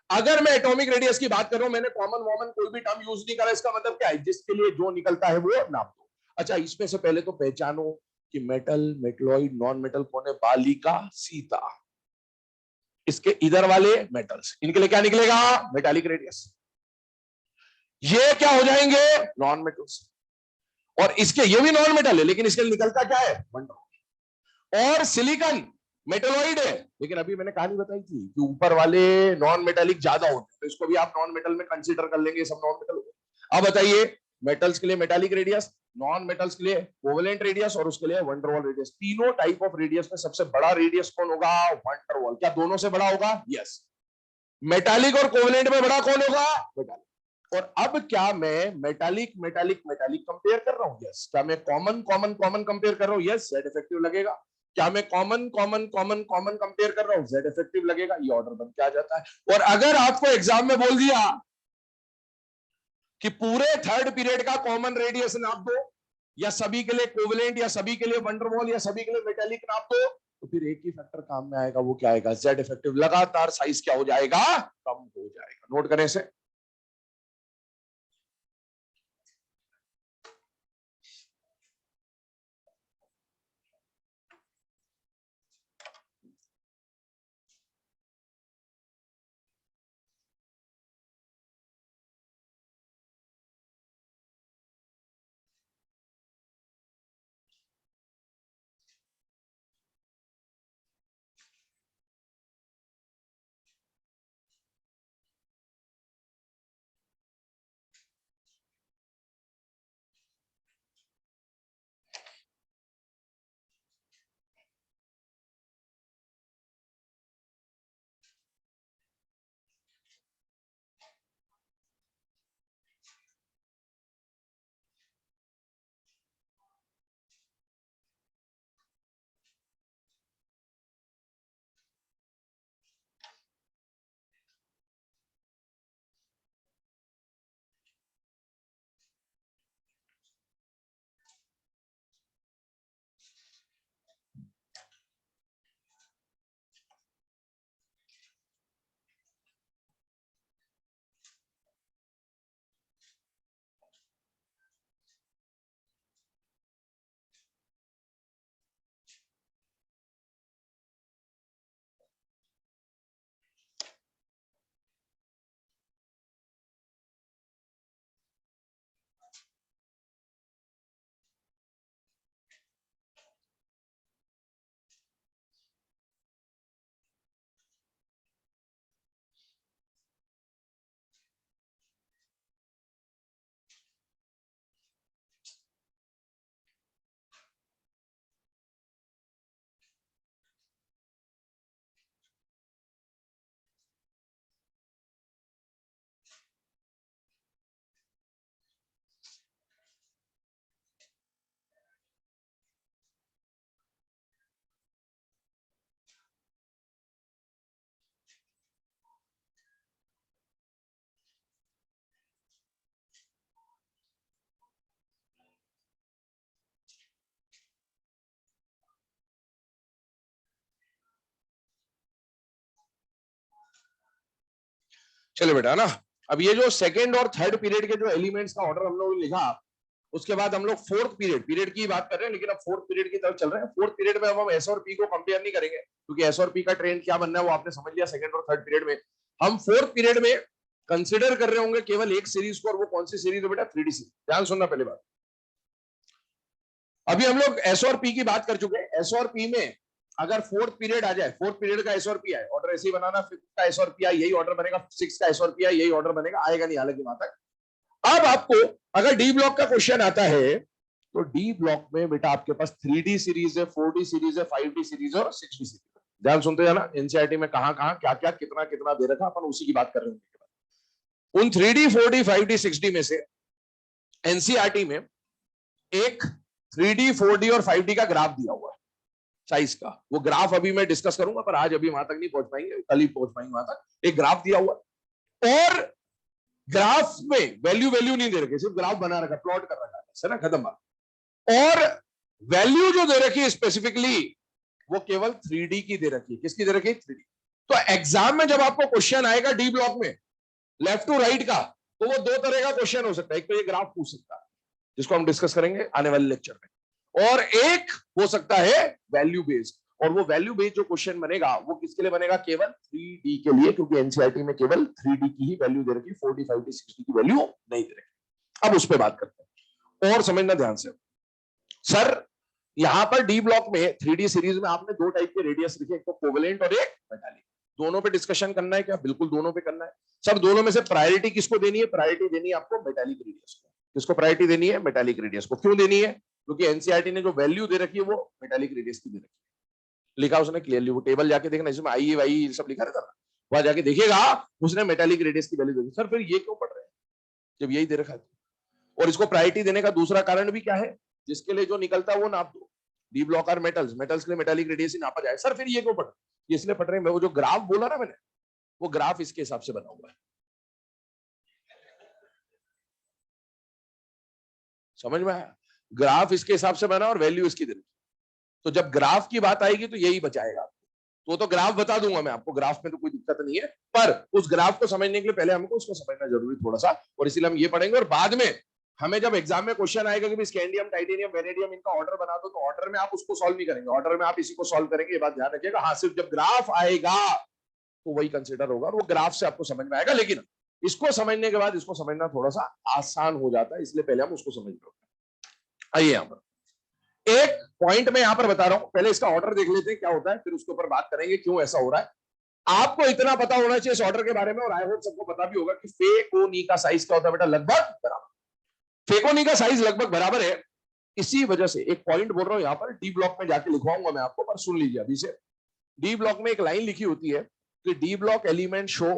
अगर मैं एटॉमिक रेडियस की बात कर रहा हूं, मैंने कॉमन वॉमन कोई भी टर्म यूज नहीं करा। इसका मतलब क्या है? जिसके लिए जो निकलता है वो नाप दो। अच्छा, इसमें से पहले तो पहचानो कि मेटल, मेटलॉइड, नॉन मेटल कौन है? बालिका, सीता। इसके इधर वाले मेटल्स, इनके लिए क्या निकलेगा? Metallic radius. ये क्या हो जाएंगे? Non metals. और इसके, ये भी नॉन मेटल है लेकिन इसके लिए निकलता क्या है? वंडर। और सिलिकॉन मेटलॉइड है, लेकिन अभी मैंने कहानी बताई थी कि ऊपर वाले नॉन मेटालिक ज्यादा होते हैं, तो इसको भी आप नॉन मेटल में कंसीडर कर लेंगे। सब नॉन मेटल हो गए। अब बताइए, मेटल्स के लिए मेटालिक रेडियस, नॉन मेटल्स के लिए कोवेलेंट रेडियस, और उसके लिए वंडरवॉल रेडियस। तीनों टाइप ऑफ रेडियस में सबसे बड़ा रेडियस कौन होगा? वंडरवॉल। क्या दोनों से बड़ा होगा? यस। मेटालिक और कोवेलेंट में बड़ा कौन होगा? मेटालिक। और अब क्या मैं मेटालिक मेटालिक मेटालिक कंपेयर कर रहा हूं? यस। क्या मैं कॉमन कॉमन कॉमन कंपेयर कर रहा हूं? यस, जेड इफेक्टिव लगेगा। क्या मैं common common common common compare कर रहा हूं? जेड इफेक्टिव लगेगा। ये ऑर्डर बन के आ जाता है। और अगर आपको एग्जाम में बोल दिया कि पूरे थर्ड पीरियड का कॉमन रेडियस नाप दो, या सभी के लिए कोवेलेंट, या सभी के लिए वंडरवॉल, या सभी के लिए मेटालिक नाप दो, तो फिर एक ही फैक्टर काम में आएगा। वो क्या आएगा? Z effective. लगातार साइज क्या हो जाएगा? कम हो जाएगा। नोट करें से। चलो बेटा ना, अब ये जो सेकंड और थर्ड पीरियड के जो एलिमेंट्स का ऑर्डर हम लोग लिखा, उसके बाद हम लोग फोर्थ पीरियड की बात कर रहे हैं, लेकिन अब फोर्थ पीरियड की तरफ चल रहे हैं। फोर्थ पीरियड में अब हम एस और पी को कंपेयर नहीं करेंगे, क्योंकि एस और पी का ट्रेंड क्या बनना है वो आपने समझ लिया सेकंड और थर्ड पीरियड में। हम फोर्थ पीरियड में कंसिडर कर रहे होंगे केवल एक सीरीज को, और वो कौन सी सीरीज है बेटा? 3D series. ध्यान सुनना पहले बात। अभी हम लोग एस और पी की बात कर चुके हैं। एस और पी में अगर फोर्थ पीरियड आ जाए, फोर्थ पीरियड का एस और पी आए, ऑर्डर ऐसे ही बनाना, फिफ्थ का एस और पी आए यही ऑर्डर बनेगा, सिक्स का एस और पी आए यही ऑर्डर बनेगा, आएगा नहीं हालांकि वहां तक। अब आपको अगर डी ब्लॉक का क्वेश्चन आता है, तो डी ब्लॉक में बेटा आपके पास 3D सीरीज है, 4D सीरीज है, 5D सीरीज है और 6D सीरीज है। ध्यान सुनते जाना, एनसीईआरटी में कहां कहां क्या क्या कितना कितना दे रखा, अपन उसी की बात कर रहे हैं। उन 3D 4D 5D 6D में से एनसीईआरटी में एक 3D 4D और 5D का ग्राफ दिया हुआ है साइज का। वो ग्राफ अभी मैं डिस्कस करूंगा, पर आज अभी वहां तक नहीं पहुंच पाएंगे, कल ही पहुंच पाएंगे वहां तक। एक ग्राफ दिया हुआ और ग्राफ में वैल्यू वैल्यू नहीं दे रखी, सिर्फ ग्राफ बना रखा, प्लॉट कर रखा है ना, खत्म बात। और वैल्यू जो दे रखी है स्पेसिफिकली, वो केवल 3D की दे रखी है। किसकी दे रखी है? 3D। तो एग्जाम में जब आपको क्वेश्चन आएगा डी ब्लॉक में लेफ्ट टू राइट का, तो वो दो तरह का क्वेश्चन हो सकता है। एक तो ये ग्राफ पूछ सकता है, जिसको हम डिस्कस करेंगे आने वाले लेक्चर में, और एक हो सकता है वैल्यू बेस्ड। और वो वैल्यू बेस्ड जो क्वेश्चन बनेगा वो किसके लिए बनेगा? केवल 3D के लिए, क्योंकि एनसीईआरटी में केवल 3D की ही वैल्यू दे रखी, 4D 5D 6D की वैल्यू नहीं दे रखी। अब उस पर बात करते हैं और समझना ध्यान से। सर यहां पर डी ब्लॉक में 3D सीरीज में आपने दो टाइप के रेडियस लिखे, एक तो कोवेलेंट और एक मेटालिक। दोनों पे डिस्कशन करना है क्या? बिल्कुल दोनों पे करना है। सब दोनों में से प्रायोरिटी किसको देनी है? प्रायोरिटी देनी है आपको मेटालिक रेडियस को। किसको प्रायोरिटी देनी है? मेटालिक रेडियस को। क्यों देनी है? क्योंकि एनसीईआरटी ने जो वैल्यू दे रखी है वो मेटालिक रेडियस की दे रखी है। लिखा उसने क्लियरली, वो टेबल जाके देखना, इसमें आई वाई सब लिखा रहता है, वहां जाके देखिएगा उसने मेटालिक रेडियस की वैल्यू दी। सर फिर ये क्यों पढ़ रहे हैं जब यही दे रखा है? और इसको प्रायोरिटी देने का दूसरा कारण भी क्या है? जिसके लिए जो निकलता है वो नाप दो। डी ब्लॉक और मेटल्स, मेटल्स के लिए मेटालिक रेडियस ही नापा जाए। सर फिर ये क्यों पढ़ रहे हैं? ये इसलिए पढ़ रहे हैं, वो जो ग्राफ बोला ना मैंने, वो ग्राफ इसके हिसाब से बना हुआ है। समझ में आया? ग्राफ इसके हिसाब से बना और वैल्यू इसकी दे रखी। तो जब ग्राफ की बात आएगी तो यही बचाएगा। तो ग्राफ बता दूंगा मैं आपको, ग्राफ में तो कोई दिक्कत नहीं है, पर उस ग्राफ को समझने के लिए पहले हमको उसको समझना जरूरी थोड़ा सा, और इसीलिए हम ये पढ़ेंगे। और बाद में हमें जब एग्जाम में क्वेश्चन आएगा कि स्कैंडियम, टाइटेनियम, वेनेडियम इनका ऑर्डर बना दो, तो ऑर्डर में आप उसको सॉल्व नहीं करेंगे, ऑर्डर में आप इसी को सॉल्व करेंगे, ये बात ध्यान रखिएगा। हाँ, सिर्फ जब ग्राफ आएगा तो वही कंसिडर होगा, और वो ग्राफ से आपको समझ में आएगा। लेकिन इसको समझने के बाद इसको समझना थोड़ा सा आसान हो जाता है, इसलिए पहले हम उसको समझ लो। आइए यहां पर एक पॉइंट में यहां पर बता रहा हूं, पहले इसका ऑर्डर देख लेते हैं क्या होता है, फिर उसके ऊपर बात करेंगे क्यों ऐसा हो रहा है। आपको इतना पता होना चाहिए इस ऑर्डर के बारे में, और आई होप सबको पता भी होगा कि फेकोनी का साइज क्या होता है बेटा? लगभग बराबर। फेकोनी का साइज लगभग बराबर है। इसी वजह से एक पॉइंट बोल रहा हूं यहां पर, डी ब्लॉक में जाके लिखवाऊंगा मैं आपको, पर सुन लीजिए अभी से। डी ब्लॉक में एक लाइन लिखी होती है कि D block element show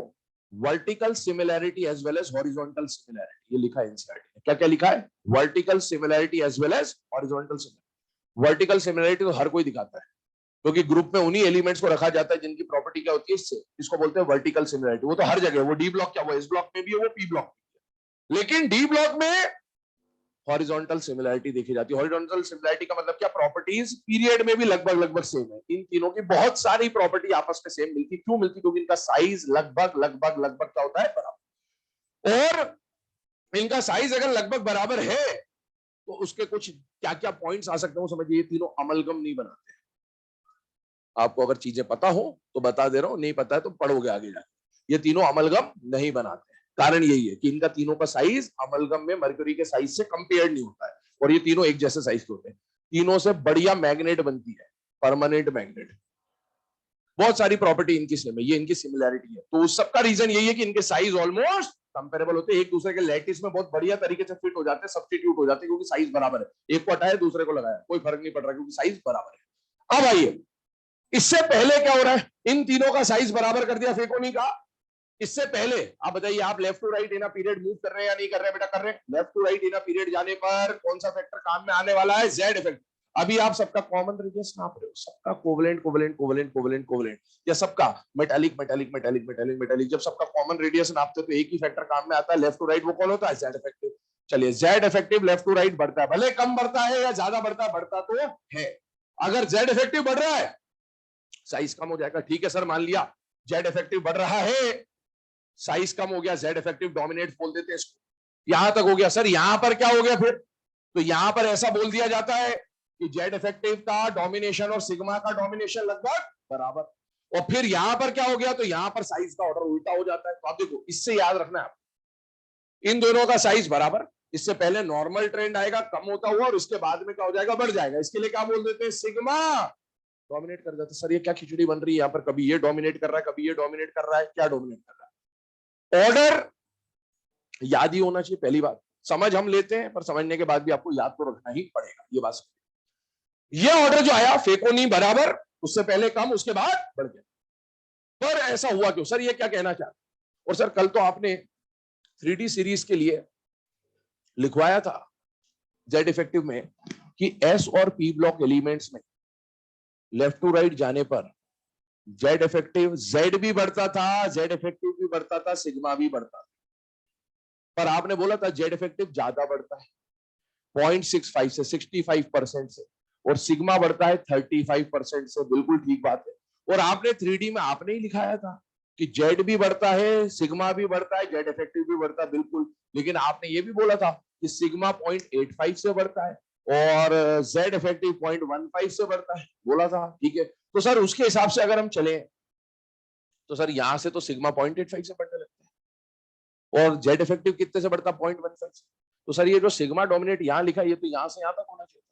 vertical similarity as well as horizontal similarity. ये लिखा है एनसीईआरटी ने। क्या क्या लिखा है? Vertical similarity as well as horizontal similarity. Vertical similarity तो हर कोई दिखाता है, क्योंकि ग्रुप में उन्हीं एलिमेंट्स को रखा जाता है जिनकी प्रॉपर्टी क्या होती है इससे, इसको बोलते हैं वर्टिकल सिमिलैरिटी। वो तो हर जगह, वो डी ब्लॉक क्या, वो इस ब्लॉक में भी है, वो पी ब्लॉक में। लेकिन डी ब्लॉक में हॉरिजॉन्टल सिमिलैरिटी देखी जाती है। हॉरिजॉन्टल सिमिलैरिटी का मतलब क्या? प्रॉपर्टीज पीरियड में भी लगभग लगभग सेम है। इन तीनों की बहुत सारी प्रॉपर्टी आपस में सेम मिलती। क्यों मिलती? क्योंकि इनका साइज लगभग लगभग लगभग क्या होता है? बराबर। और इनका साइज अगर लगभग बराबर है तो उसके कुछ क्या क्या पॉइंट्स आ सकते हो समझिए। ये तीनों अमलगम नहीं बनाते। आपको अगर चीजें पता हो तो बता दे रहा हूं, नहीं पता है तो पढ़ोगे आगे जाके। ये तीनों अमलगम नहीं बनाते। कारण यही है कि इनका तीनों का साइज अमलगम में मरकरी के साइज से कंपेयर नहीं होता है, और ये तीनों एक जैसे साइज के होते हैं। तीनों से बढ़िया मैग्नेट बनती है, परमानेंट मैग्नेट। बहुत सारी प्रॉपर्टी इनकी सेम है, ये इनकी सिमिलैरिटी है। तो उस सबका रीजन यही है कि इनके साइज ऑलमोस्ट कंपेरेबल होते हैं, एक दूसरे के लैटिस में बहुत बढ़िया तरीके से फिट हो जाते हैं, सब्स्टिट्यूट हो जाते हैं, क्योंकि साइज बराबर है। एक को हटाया दूसरे को लगाया, कोई फर्क नहीं पड़ रहा, क्योंकि साइज बराबर है। अब आइए, इससे पहले क्या हो रहा है? इन तीनों का साइज बराबर कर दिया फेकोनी का। इससे पहले आप बताइए, आप left to right in a period move कर रहे हैं या नहीं कर रहे हैं? बेटा कर रहे हैं। Left to right in a period जाने पर कौन सा फैक्टर काम में आने वाला है? Z effect. अभी आप सबका कॉमन रेडियस नाप रहे हो, सबका covalent covalent covalent covalent covalent, या सबका metallic metallic metallic metallic metallic. जब सबका कॉमन रेडियस नापते तो एक ही फैक्टर काम में आता है, लेफ्ट टू राइट। वो कौन होता है? Z effective. चलिए, Z effective left to right बढ़ता है, भले कम बढ़ता है या ज्यादा बढ़ता है, बढ़ता तो है। अगर जेड इफेक्टिव बढ़ रहा है, साइज कम हो जाएगा। ठीक है सर, मान लिया जेड इफेक्टिव बढ़ रहा है, साइज कम हो गया, जेड इफेक्टिव डोमिनेट बोल देते हैं इसको। यहां तक हो गया। सर यहां पर क्या हो गया फिर? तो यहां पर ऐसा बोल दिया जाता है कि जेड इफेक्टिव का डोमिनेशन और सिग्मा का डोमिनेशन लगभग बराबर। और फिर यहां पर क्या हो गया? तो यहां पर साइज का ऑर्डर उल्टा हो जाता है। तो आप देखो, इससे याद रखना है आप, इन दोनों का साइज बराबर, इससे पहले नॉर्मल ट्रेंड आएगा कम होता हुआ और उसके बाद में क्या हो जाएगा? बढ़ जाएगा। इसके लिए क्या बोल देते हैं? सिग्मा डोमिनेट कर जाता है। सर ये क्या खिचड़ी बन रही है यहाँ पर? कभी ये डोमिनेट कर रहा है, कभी ये डोमिनेट कर रहा है। क्या डोमिनेट कर रहा है? ऑर्डर याद ही होना चाहिए। पहली बात, समझ हम लेते हैं पर समझने के बाद भी आपको याद तो रखना ही पड़ेगा। ये बात, ये ऑर्डर जो आया फेकोनी बराबर, उससे पहले कम, उसके बाद बढ़ गया। पर ऐसा हुआ क्यों? सर ये क्या कहना चाहते? और सर कल तो आपने 3D सीरीज के लिए लिखवाया था जेड इफेक्टिव में कि एस और पी ब्लॉक एलिमेंट्स में लेफ्ट टू राइट जाने पर जेड इफेक्टिव, जेड भी बढ़ता था, जेड इफेक्टिव भी बढ़ता था, सिग्मा भी बढ़ता था। पर आपने बोला था जेड इफेक्टिव ज्यादा बढ़ता है 0.65 से 65% से, और सिग्मा बढ़ता है 35% से। बिल्कुल ठीक बात है। और आपने 3D में आपने ही लिखाया था कि जेड भी बढ़ता है, सिग्मा भी बढ़ता है, जेड इफेक्टिव भी बढ़ता है। बिल्कुल। लेकिन आपने ये भी बोला था कि सिग्मा 0.85 से बढ़ता है और जेड इफेक्टिव 0.15 से बढ़ता है। बोला था, ठीक है। तो सर उसके हिसाब से अगर हम चले तो सर यहां से तो सिग्मा 0.85 से बढ़ने लगता है और जेड इफेक्टिव कितने से बढ़ता? 0.15 से। तो सर ये जो सिग्मा डोमिनेट यहां लिखा है, ये तो यहां से यहां तक होना चाहिए।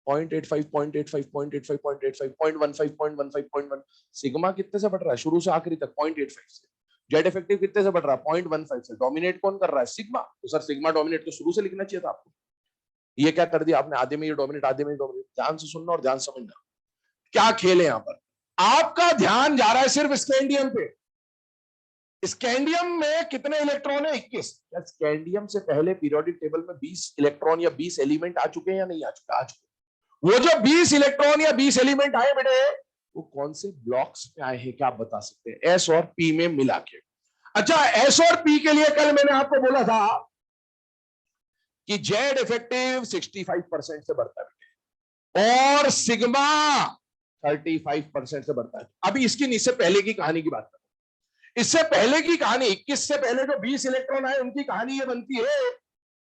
0.85, 0.85, 0.85, 0.85, 0.15, 0.15, 0.1। सिग्मा कितने से बढ़ रहा है शुरू से आखिरी तक? 0.85 से। जेड इफेक्टिव कितने से बढ़ रहा है? 0.15 से। डोमिनेट कौन कर रहा है? सिग्मा। तो सर सिग्मा डोमिनेट तो शुरू से लिखना चाहिए था आपको। ये क्या कर दिया आपने? आधे में ये डोमिनेट, आधे में डोमिनेट। ध्यान से सुनना और ध्यान समझना क्या खेल है यहां पर। आपका ध्यान जा रहा है सिर्फ स्कैंडियम पे। स्कैंडियम में कितने इलेक्ट्रॉन है? 21। स्कैंडियम से पहले पीरियोडिक टेबल में 20 इलेक्ट्रॉन या 20 एलिमेंट आ चुके हैं या नहीं आ चुके? आ चुके। वो जो 20 इलेक्ट्रॉन या 20 एलिमेंट आए बेटे, वो कौन से ब्लॉक्स में आए हैं? क्या आप बता सकते हैं? एस और पी में मिला के। अच्छा, एस और पी के लिए कल मैंने आपको बोला था कि जेड इफेक्टिव 65% से बढ़ता है और सिग्मा 35% से बढ़ता है। अभी इसकी इससे पहले की कहानी की बात करें। इससे पहले की कहानी, 21 से पहले जो 20 इलेक्ट्रॉन आए, उनकी कहानी ये बनती है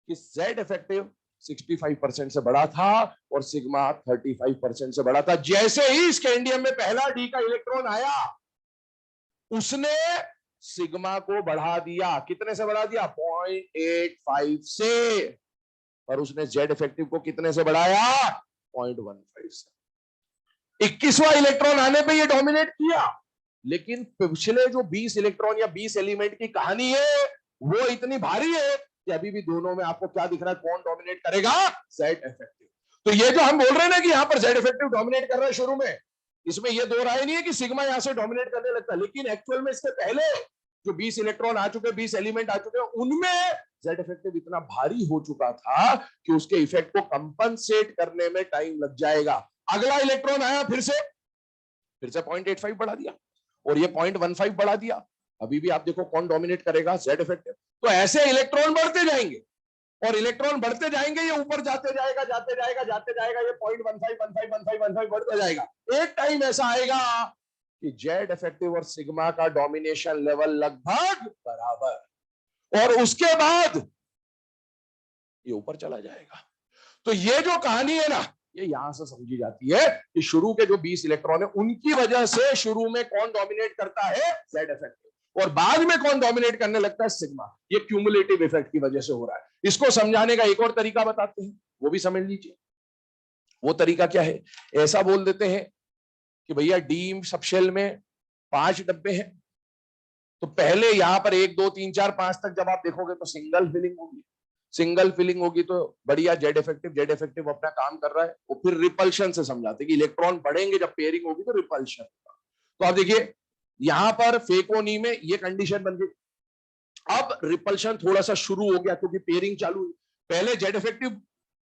कि जेड इफेक्टिव 65% से बढ़ा था और सिग्मा 35% से बढ़ा था। जैसे ही स्कैंडियम में पहला डी का इलेक्ट्रॉन आया, उसने सिग्मा को बढ़ा दिया। कितने से बढ़ा दिया? 0.85 से। और उसने जेड इफेक्टिव को कितने से बढ़ाया? 0.15 से। 21वां इलेक्ट्रॉन आने पे ये डोमिनेट किया। लेकिन पिछले जो 20 इलेक्ट्रॉन या 20 एलिमेंट की कहानी है, वो इतनी भारी है कि अभी भी दोनों में आपको क्या दिख रहा है? कौन डोमिनेट करेगा? Z effective. तो ये जो हम बोल रहे हैं ना कि यहां पर जेड इफेक्टिव डोमिनेट कर रहा है शुरू में, इसमें ये दो राय नहीं है कि सिग्मा यहां से डोमिनेट करने लगता है। लेकिन एक्चुअल में इसके पहले जो 20 इलेक्ट्रॉन आ चुके, 20 एलिमेंट आ चुके, उनमें जेड इफेक्टिव इतना भारी हो चुका था कि उसके इफेक्ट को कंपनसेट करने में टाइम लग जाएगा। अगला इलेक्ट्रॉन आया, फिर से 0.85 बढ़ा दिया और ये 0.15 बढ़ा दिया। अभी भी आप देखो कौन डोमिनेट करेगा? Z effective. तो ऐसे इलेक्ट्रॉन बढ़ते जाएंगे और इलेक्ट्रॉन बढ़ते जाएंगे, ये ऊपर जाते जाएगा, जाते जाएगा, जाते जाएगा, ये 0.15, 15, 15, 15 बढ़ता जाएगा। एक टाइम ऐसा आएगा कि जेड इफेक्टिव और सिग्मा का डोमिनेशन लेवल लगभग बराबर, और उसके बाद ये ऊपर चला जाएगा। तो ये जो कहानी है ना, ये यहां से समझी जाती है कि शुरू के जो 20 इलेक्ट्रॉन है, उनकी वजह से शुरू में कौन डोमिनेट करता है? Z effective. और बाद में कौन डोमिनेट करने लगता है? सिग्मा। ये क्यूमुलेटिव इफेक्ट की वजह से हो रहा है। इसको समझाने का एक और तरीका बताते हैं, वो भी समझ लीजिए। वो तरीका क्या है? ऐसा बोल देते हैं कि भैया डी सबशेल में 5 डब्बे हैं, तो पहले यहां पर 1 2 3 4 5 तक जब आप देखोगे तो सिंगल फिलिंग होगी। सिंगल फिलिंग होगी तो बढ़िया, जेड इफेक्टिव अपना काम कर रहा है। और फिर रिपल्शन से समझाते कि इलेक्ट्रॉन बढ़ेंगे, जब पेयरिंग होगी तो रिपल्शन होगा। तो आप देखिए यहां पर फेकोनी में ये कंडीशन बन गई। अब रिपल्शन थोड़ा सा शुरू हो गया क्योंकि पेयरिंग चालू हुई। पहले जेड इफेक्टिव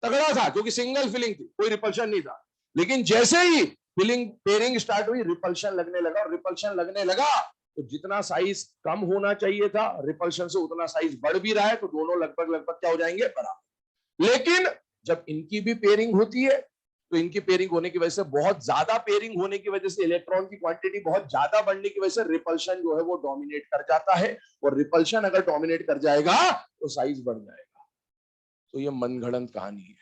तगड़ा था क्योंकि सिंगल फिलिंग थी, कोई रिपल्शन नहीं था। लेकिन जैसे ही पेयरिंग स्टार्ट हुई, रिपल्शन लगने लगा, और रिपल्शन लगने लगा तो जितना साइज कम होना चाहिए था रिपल्शन से, उतना साइज बढ़ भी रहा है। तो दोनों लगभग लगभग क्या हो जाएंगे? बराबर। लेकिन जब इनकी भी पेयरिंग होती है तो इनकी पेयरिंग होने की वजह से, बहुत ज्यादा पेयरिंग होने की वजह से, इलेक्ट्रॉन की क्वांटिटी बहुत ज्यादा बढ़ने की वजह से रिपल्शन जो है वो डोमिनेट कर जाता है, और रिपल्शन अगर डोमिनेट कर जाएगा तो साइज बढ़ जाएगा। तो ये मनगढ़ंत कहानी है,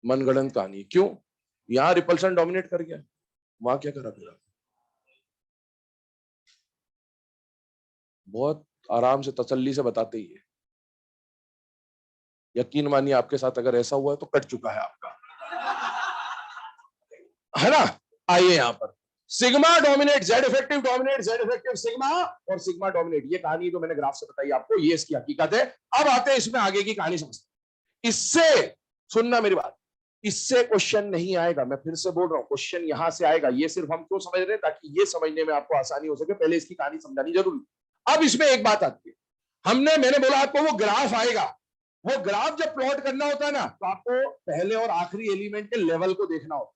मनगढ़ंत कहानी। क्यों? यहां रिपल्शन डोमिनेट कर गया, वहां क्या करा फिर? बहुत आराम से तसल्ली से बताते ही है। यकीन मानिए आपके साथ अगर ऐसा हुआ है तो कट चुका है आपका, है ना। आइए यहां पर, sigma dominate Z effective, dominate Z effective sigma, और सिग्मा डोमिनेट। ये कहानी जो मैंने ग्राफ से बताई आपको, ये इसकी हकीकत है। अब आते हैं इसमें आगे की कहानी समझते। इससे सुनना मेरी बात, इससे क्वेश्चन नहीं आएगा, मैं फिर से बोल रहा हूं, क्वेश्चन यहां से आएगा। ये सिर्फ हम क्यों समझ रहे हैं? ताकि ये समझने में आपको आसानी हो सके, पहले इसकी कहानी समझानी जरूरी। अब इसमें एक बात आती है, मैंने बोला आपको वो ग्राफ आएगा, वो ग्राफ जब प्लॉट करना होता है ना, तो आपको पहले और आखिरी एलिमेंट के लेवल को देखना होता है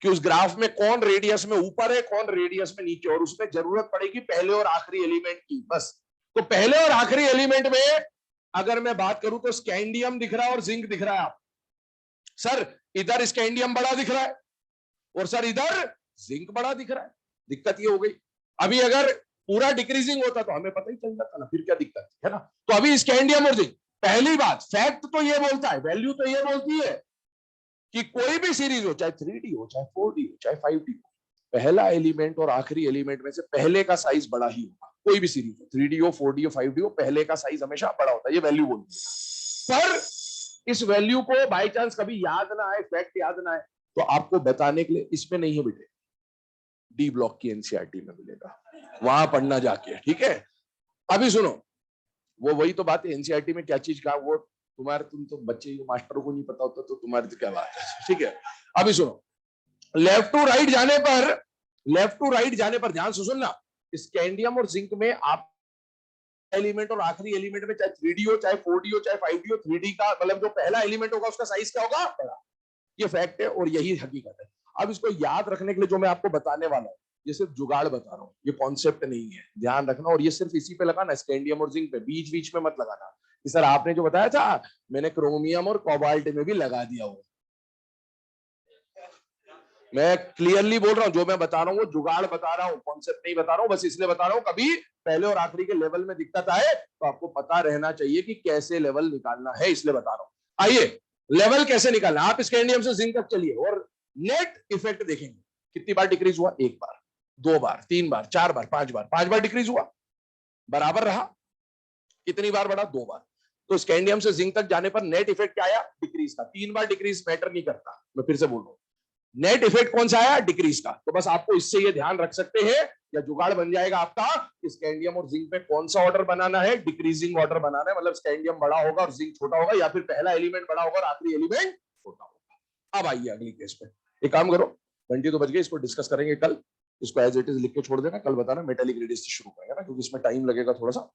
कि उस ग्राफ में कौन रेडियस में ऊपर है, कौन रेडियस में नीचे, और उसमें जरूरत पड़ेगी पहले और आखिरी एलिमेंट की, बस। तो पहले और आखिरी एलिमेंट में अगर मैं बात करूं तो स्कैंडियम दिख रहा है और जिंक दिख रहा है। आप सर इधर स्कैंडियम बड़ा दिख रहा है और सर इधर जिंक बड़ा दिख रहा है, दिक्कत ये हो गई। अभी अगर पूरा डिक्रीजिंग होता तो हमें पता ही चल जाता ना, फिर क्या दिक्कत है ना। तो अभी स्कैंडियम और जिंक, पहली बात फैक्ट तो ये बोलता है, वैल्यू तो ये बोलती है कि कोई भी सीरीज हो, चाहे 3D हो, चाहे 4D हो, चाहे 5D हो, पहला एलिमेंट और आखिरी एलिमेंट में से पहले का साइज बड़ा ही होगा। कोई भी सीरीज हो, 3D हो, 4D हो, 5D हो, पहले का साइज हमेशा बड़ा होता है, ये वैल्यू बोलती है। पर इस वैल्यू को बाय चांस कभी याद ना आए, फैक्ट याद ना आए, तो आपको बताने के लिए इसमें नहीं है बेटे, डी ब्लॉक की एनसीईआरटी में मिलेगा, वहां पढ़ना जाके, ठीक है। अभी सुनो, वो वही तो बात है, एनसीईआरटी में क्या चीज का वो तुम तो बच्चे मास्टरों को नहीं पता होता, तो तुम्हारी तो क्या बात है, ठीक है। अभी सुनो, लेफ्ट टू राइट जाने पर, लेफ्ट टू राइट जाने पर ध्यान से सुनना, स्कैंडियम और जिंक में आप एलिमेंट और आखिरी एलिमेंट में, चाहे 3D हो, चाहे 4D हो, चाहे 5D हो, 3D का मतलब जो पहला एलिमेंट होगा उसका साइज क्या होगा? बड़ा। ये फैक्ट है और यही हकीकत है। अब इसको याद रखने के लिए जो मैं आपको बताने वाला हूं, ये सिर्फ जुगाड़ बता रहा हूं, ये कॉन्सेप्ट नहीं है, ध्यान रखना। और ये सिर्फ इसी पे लगाना, स्कैंडियम और जिंक पे, बीच बीच में मत लगाना कि सर आपने जो बताया था मैंने क्रोमियम और कोबाल्ट में भी लगा दिया हो। मैं क्लियरली बोल रहा हूं, जो मैं बता रहा हूं वो जुगाड़ बता रहा हूं, कॉन्सेप्ट नहीं बता रहा हूं। बस इसलिए बता रहा हूं, कभी पहले और आखिरी के लेवल में दिक्कत आए तो आपको पता रहना चाहिए कि कैसे लेवल निकालना है, इसलिए बता रहा हूं। आइए, लेवल कैसे निकालना, आप स्कैंडियम से जिंक तक चलिए और नेट इफेक्ट देखेंगे। कितनी बार डिक्रीज हुआ? एक बार, दो बार, तीन बार, चार बार, पांच बार, पांच बार डिक्रीज हुआ, बराबर रहा। कितनी बार बढ़ा? दो बार। तो स्कैंडियम से जिंक तक जाने पर नेट इफेक्ट क्या आया? डिक्रीज का। तीन बार डिक्रीज मैटर नहीं करता, मैं फिर से बोल रहा हूं, नेट इफेक्ट कौन सा आया? डिक्रीज का। तो बस आपको इससे ये ध्यान रख सकते हैं, या जुगाड़ बन जाएगा आपका, स्कैंडियम और जिंक में कौन सा ऑर्डर बनाना है? डिक्रीजिंग ऑर्डर बनाना है, मतलब स्कैंडियम बड़ा होगा और जिंक छोटा होगा, या फिर पहला एलिमेंट बड़ा होगा और आखिरी एलिमेंट छोटा होगा। अब आइए अगली केस पे, एक काम करो, घंटी तो बज गई, इसको डिस्कस करेंगे कल, इसको एज इट इज लिख के छोड़ देना, कल बताना मेटेलिक रेडियस से शुरू करेंगे ना, क्योंकि इसमें टाइम लगेगा थोड़ा सा।